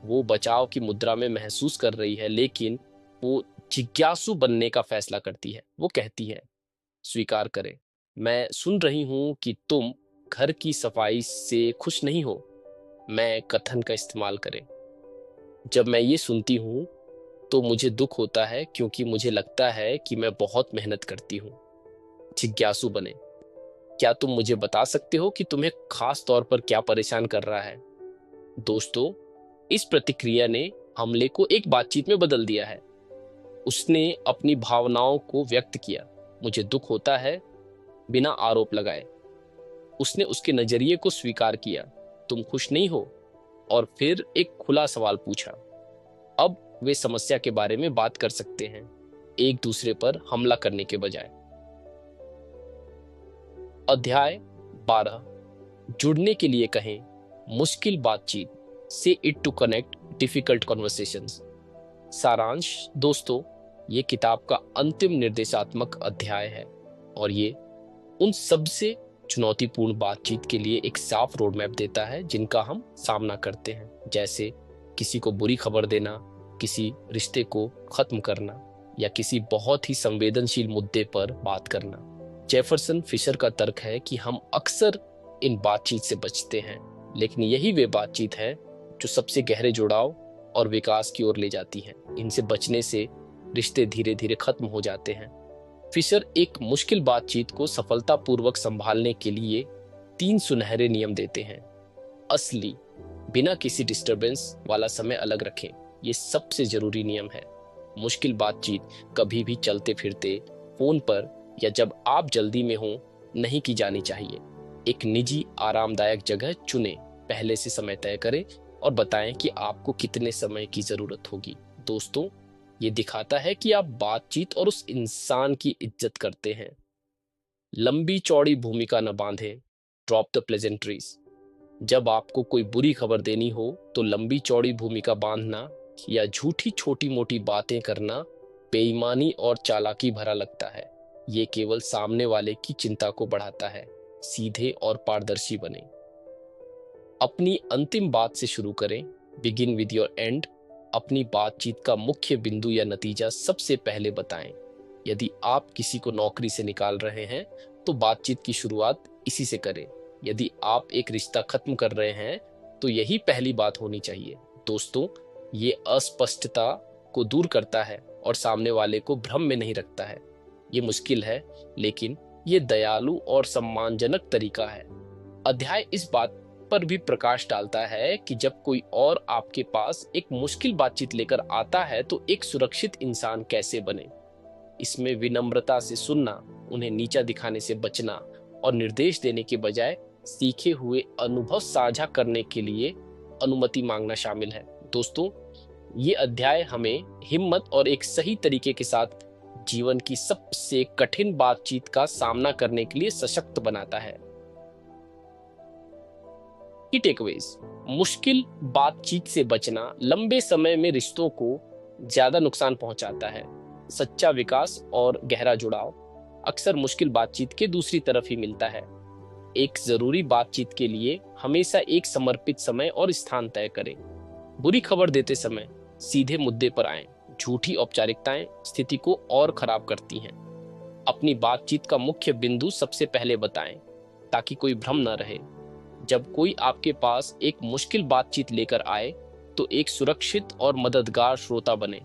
A: वो बचाव की मुद्रा में महसूस कर रही है, लेकिन वो जिज्ञासु बनने का फैसला करती है। वो कहती है, स्वीकार करें, मैं सुन रही हूं कि तुम घर की सफाई से खुश नहीं हो। मैं कथन का इस्तेमाल करें, जब मैं ये सुनती हूं तो मुझे दुख होता है क्योंकि मुझे लगता है कि मैं बहुत मेहनत करती हूं। जिज्ञासु बने, क्या तुम मुझे बता सकते हो कि तुम्हें खास तौर पर क्या परेशान कर रहा है। दोस्तों, इस प्रतिक्रिया ने हमले को एक बातचीत में बदल दिया है। उसने अपनी भावनाओं को व्यक्त किया, मुझे दुख होता है, बिना आरोप लगाए। उसने उसके नजरिए को स्वीकार किया, तुम खुश नहीं हो, और फिर एक खुला सवाल पूछा। अब वे समस्या के बारे में बात कर सकते हैं, एक दूसरे पर हमला करने के बजाय। अध्याय 12, जुड़ने के लिए कहें, मुश्किल बातचीत, say it to connect difficult conversations. सारांश, दोस्तों, ये किताब का अंतिम निर्देशात्मक अध्याय है और ये उन सबसे चुनौतीपूर्ण बातचीत के लिए एक साफ रोड मैप देता है जिनका हम सामना करते हैं, जैसे किसी को बुरी खबर देना, किसी रिश्ते को खत्म करना या किसी बहुत ही संवेदनशील मुद्दे पर बात करना। जेफरसन फिशर का तर्क है कि हम अक्सर इन बातचीत से बचते हैं, लेकिन यही वे बातचीत है जो सबसे गहरे जुड़ाव और विकास की ओर ले जाती हैं। इनसे बचने से रिश्ते धीरे धीरे खत्म हो जाते हैं। फिशर एक मुश्किल बातचीत को सफलतापूर्वक संभालने के लिए 3 सुनहरे नियम देते हैं। असली, बिना किसी डिस्टरबेंस वाला समय अलग रखें। ये सबसे जरूरी नियम है। मुश्किल बातचीत कभी भी चलते फिरते, फोन पर या जब आप जल्दी में हो नहीं की जानी चाहिए। एक निजी आरामदायक जगह चुनें, पहले से समय तय करें और बताएं कि आपको कितने समय की जरूरत होगी। दोस्तों, ये दिखाता है कि आप बातचीत और उस इंसान की इज्जत करते हैं। लंबी चौड़ी भूमिका न बांधें। Drop the pleasantries. जब आपको कोई बुरी खबर देनी हो तो लंबी चौड़ी भूमिका बांधना या झूठी छोटी मोटी बातें करना बेईमानी और चालाकी भरा लगता है। ये केवल सामने वाले की चिंता को बढ़ाता है। सीधे और पारदर्शी बने। अपनी अंतिम बात से शुरू करें। Begin with your and. अपनी बातचीत का मुख्य बिंदु या नतीजा सबसे पहले बताएं। यदि आप किसी को नौकरी से निकाल रहे हैं तो बातचीत की शुरुआत इसी से करें। यदि आप एक रिश्ता खत्म कर रहे हैं तो यही पहली बात होनी चाहिए। दोस्तों, ये अस्पष्टता को दूर करता है और सामने वाले को भ्रम में नहीं रखता है। ये मुश्किल है, लेकिन ये दयालु और सम्मानजनक तरीका है। अध्याय इस बात पर भी प्रकाश डालता है कि जब कोई और आपके पास एक मुश्किल बातचीत लेकर आता है तो एक सुरक्षित इंसान कैसे बने। इसमें विनम्रता से सुनना, उन्हें नीचा दिखाने से बचना और निर्देश देने के बजाय सीखे हुए अनुभव साझा करने के लिए अनुमति मांगना शामिल है। दोस्तों, ये अध्याय हमें हिम्मत और एक सही तरीके के साथ जीवन की सबसे कठिन बातचीत का सामना करने के लिए सशक्त बनाता है। की टेकअवेज। मुश्किल बातचीत से बचना लंबे समय में रिश्तों को ज्यादा नुकसान पहुंचाता है। सच्चा विकास और गहरा जुड़ाव अक्सर मुश्किल बातचीत के दूसरी तरफ ही मिलता है। एक जरूरी बातचीत के लिए हमेशा एक समर्पित समय और स्थान तय करें। बुरी खबर देते समय सीधे मुद्दे पर आएं। झूठी औपचारिकताएं स्थिति को और खराब करती हैं। अपनी बातचीत का मुख्य बिंदु सबसे पहले बताएं ताकि कोई भ्रम न रहे। जब कोई आपके पास एक मुश्किल बातचीत लेकर आए तो एक सुरक्षित और मददगार श्रोता बने।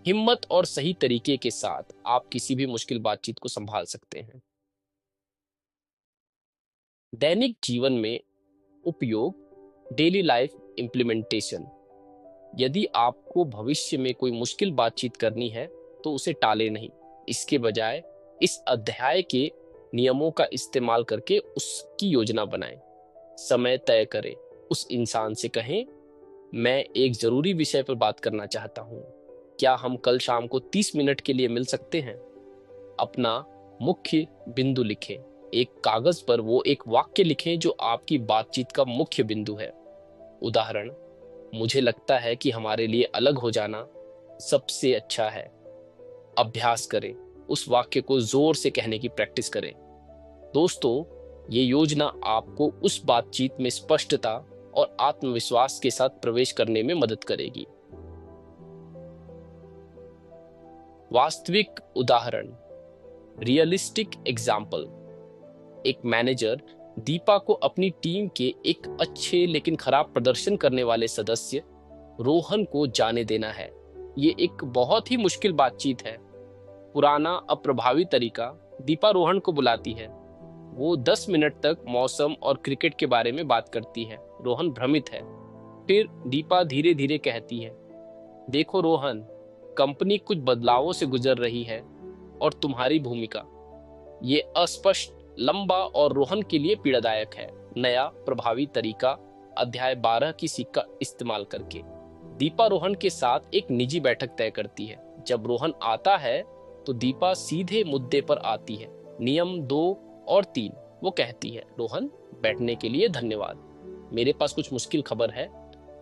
A: हिम्मत और सही तरीके के साथ आप किसी भी मुश्किल बातचीत को संभाल सकते हैं। दैनिक जीवन में उपयोग, डेली लाइफ इम्प्लीमेंटेशन। यदि आपको भविष्य में कोई मुश्किल बातचीत करनी है तो उसे टाले नहीं। इसके बजाय इस अध्याय के नियमों का इस्तेमाल करके उसकी योजना बनाएं। समय तय करें। उस इंसान से कहें, मैं एक जरूरी विषय पर बात करना चाहता हूँ, क्या हम कल शाम को 30 मिनट के लिए मिल सकते हैं। अपना मुख्य बिंदु लिखें। एक कागज पर वो एक वाक्य लिखें जो आपकी बातचीत का मुख्य बिंदु है। उदाहरण, मुझे लगता है कि हमारे लिए अलग हो जाना सबसे अच्छा है। अभ्यास करें। उस वाक्य को जोर से कहने की प्रैक्टिस करें। दोस्तों, ये योजना आपको उस बातचीत में स्पष्टता और आत्मविश्वास के साथ प्रवेश करने में मदद करेगी। वास्तविक उदाहरण, रियलिस्टिक एग्जाम्पल। एक मैनेजर दीपा को अपनी टीम के एक अच्छे लेकिन खराब प्रदर्शन करने वाले सदस्य रोहन को जाने देना है। ये एक बहुत ही मुश्किल बातचीत है। पुराना अप्रभावी तरीका। दीपा रोहन को बुलाती है। वो 10 मिनट तक मौसम और क्रिकेट के बारे में बात करती है। रोहन भ्रमित है। फिर दीपा धीरे धीरे कहती है, देखो रोहन, कंपनी कुछ बदलावों से गुजर रही है और तुम्हारी भूमिका, ये अस्पष्ट, लंबा और रोहन के लिए पीड़ादायक है। नया प्रभावी तरीका, अध्याय 12 की सीख का इस्तेमाल करके। दीपा रोहन के साथ एक निजी बैठक तय करती है। जब रोहन आता है तो दीपा सीधे मुद्दे पर आती है। नियम 2 और 3। वो कहती है, रोहन, बैठने के लिए धन्यवाद। मेरे पास कुछ मुश्किल खबर है।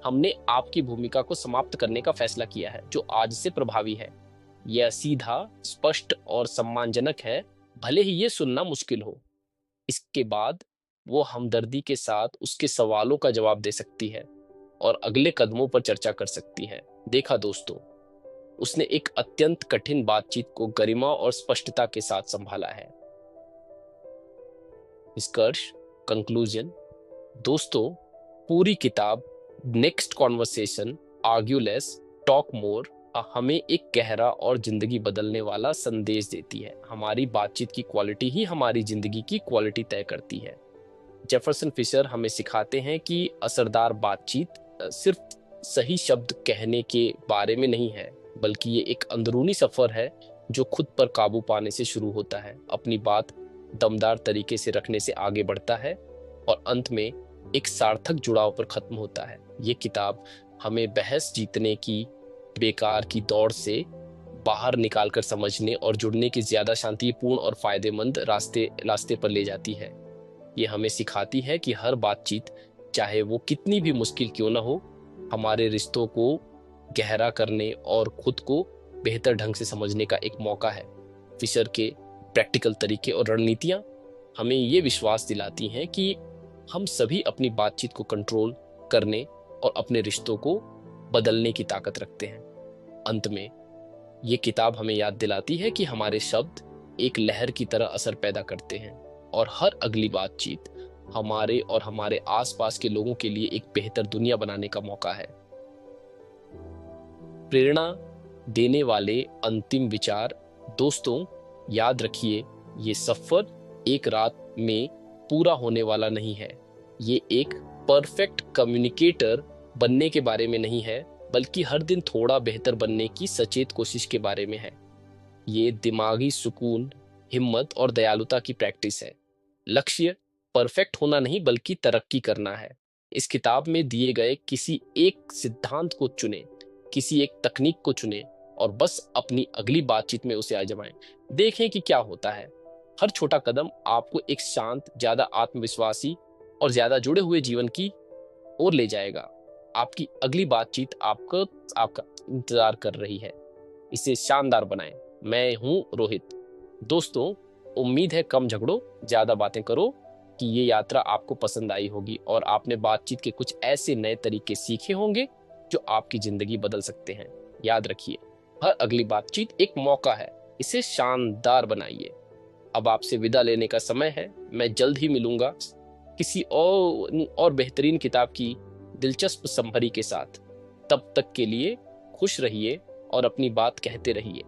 A: हमने आपकी भूमिका को समाप्त करने का फैसला किया है जो आज से प्रभावी है। यह सीधा, स्पष्ट और सम्मानजनक है, भले ही ये सुनना मुश्किल हो। इसके बाद वो हमदर्दी के साथ उसके सवालों का जवाब दे सकती है। और अगले कदमों पर चर्चा कर सकती हैं। देखा दोस्तों, उसने एक अत्यंत कठिन बातचीत को गरिमा और स्पष्टता के साथ संभाला है। निष्कर्ष, कंक्लूजन, दोस्तों, पूरी किताब next conversation, argue less, talk मोर हमें एक गहरा और जिंदगी बदलने वाला संदेश देती है। हमारी बातचीत की क्वालिटी ही हमारी जिंदगी की क्वालिटी तय करती है। जेफरसन फिशर हमें सिखाते हैं कि असरदार बातचीत सिर्फ सही शब्द कहने के बारे में नहीं है, बल्कि ये एक अंदरूनी सफर है जो खुद पर काबू पाने से शुरू होता है, अपनी बात दमदार तरीके से रखने से आगे बढ़ता है और अंत में एक सार्थक जुड़ाव पर खत्म होता है। ये किताब हमें बहस जीतने की बेकार की दौड़ से बाहर निकालकर समझने और जुड़ने की ज्यादा शांतिपूर्ण और फायदेमंद रास्ते पर ले जाती है। ये हमें सिखाती है कि हर बातचीत, चाहे वो कितनी भी मुश्किल क्यों ना हो, हमारे रिश्तों को गहरा करने और खुद को बेहतर ढंग से समझने का एक मौका है। फिशर के प्रैक्टिकल तरीके और रणनीतियां हमें ये विश्वास दिलाती हैं कि हम सभी अपनी बातचीत को कंट्रोल करने और अपने रिश्तों को बदलने की ताकत रखते हैं। अंत में ये किताब हमें याद दिलाती है कि हमारे शब्द एक लहर की तरह असर पैदा करते हैं और हर अगली बातचीत हमारे और हमारे आसपास के लोगों के लिए एक बेहतर दुनिया बनाने का मौका है। प्रेरणा देने वाले अंतिम विचार, दोस्तों, याद रखिए, ये सफर एक रात में पूरा होने वाला नहीं है। ये एक परफेक्ट कम्युनिकेटर बनने के बारे में नहीं है, बल्कि हर दिन थोड़ा बेहतर बनने की सचेत कोशिश के बारे में है। ये दिमागी सुकून, हिम्मत और दयालुता की प्रैक्टिस है। लक्ष्य परफेक्ट होना नहीं, बल्कि तरक्की करना है। इस किताब में दिए गए किसी एक सिद्धांत को चुनें, किसी एक तकनीक को चुनें और बस अपनी अगली बातचीत में उसे आजमाएं। देखें कि क्या होता है। हर छोटा कदम आपको एक शांत, ज्यादा आत्मविश्वासी और ज्यादा जुड़े हुए जीवन की ओर ले जाएगा। आपकी अगली बातचीत आपका इंतजार कर रही है। इसे शानदार बनाएं। मैं हूं रोहित। दोस्तों, उम्मीद है कम झगड़ो, ज्यादा बातें करो कि ये यात्रा आपको पसंद आई होगी और आपने बातचीत के कुछ ऐसे नए तरीके सीखे होंगे जो आपकी जिंदगी बदल सकते हैं। याद रखिए, हर अगली बातचीत एक मौका है। इसे शानदार बनाइए। अब आपसे विदा लेने का समय है। मैं जल्द ही मिलूंगा किसी और बेहतरीन किताब की दिलचस्प समरी के साथ। तब तक के लिए खुश रहिए और अपनी बात कहते रहिए।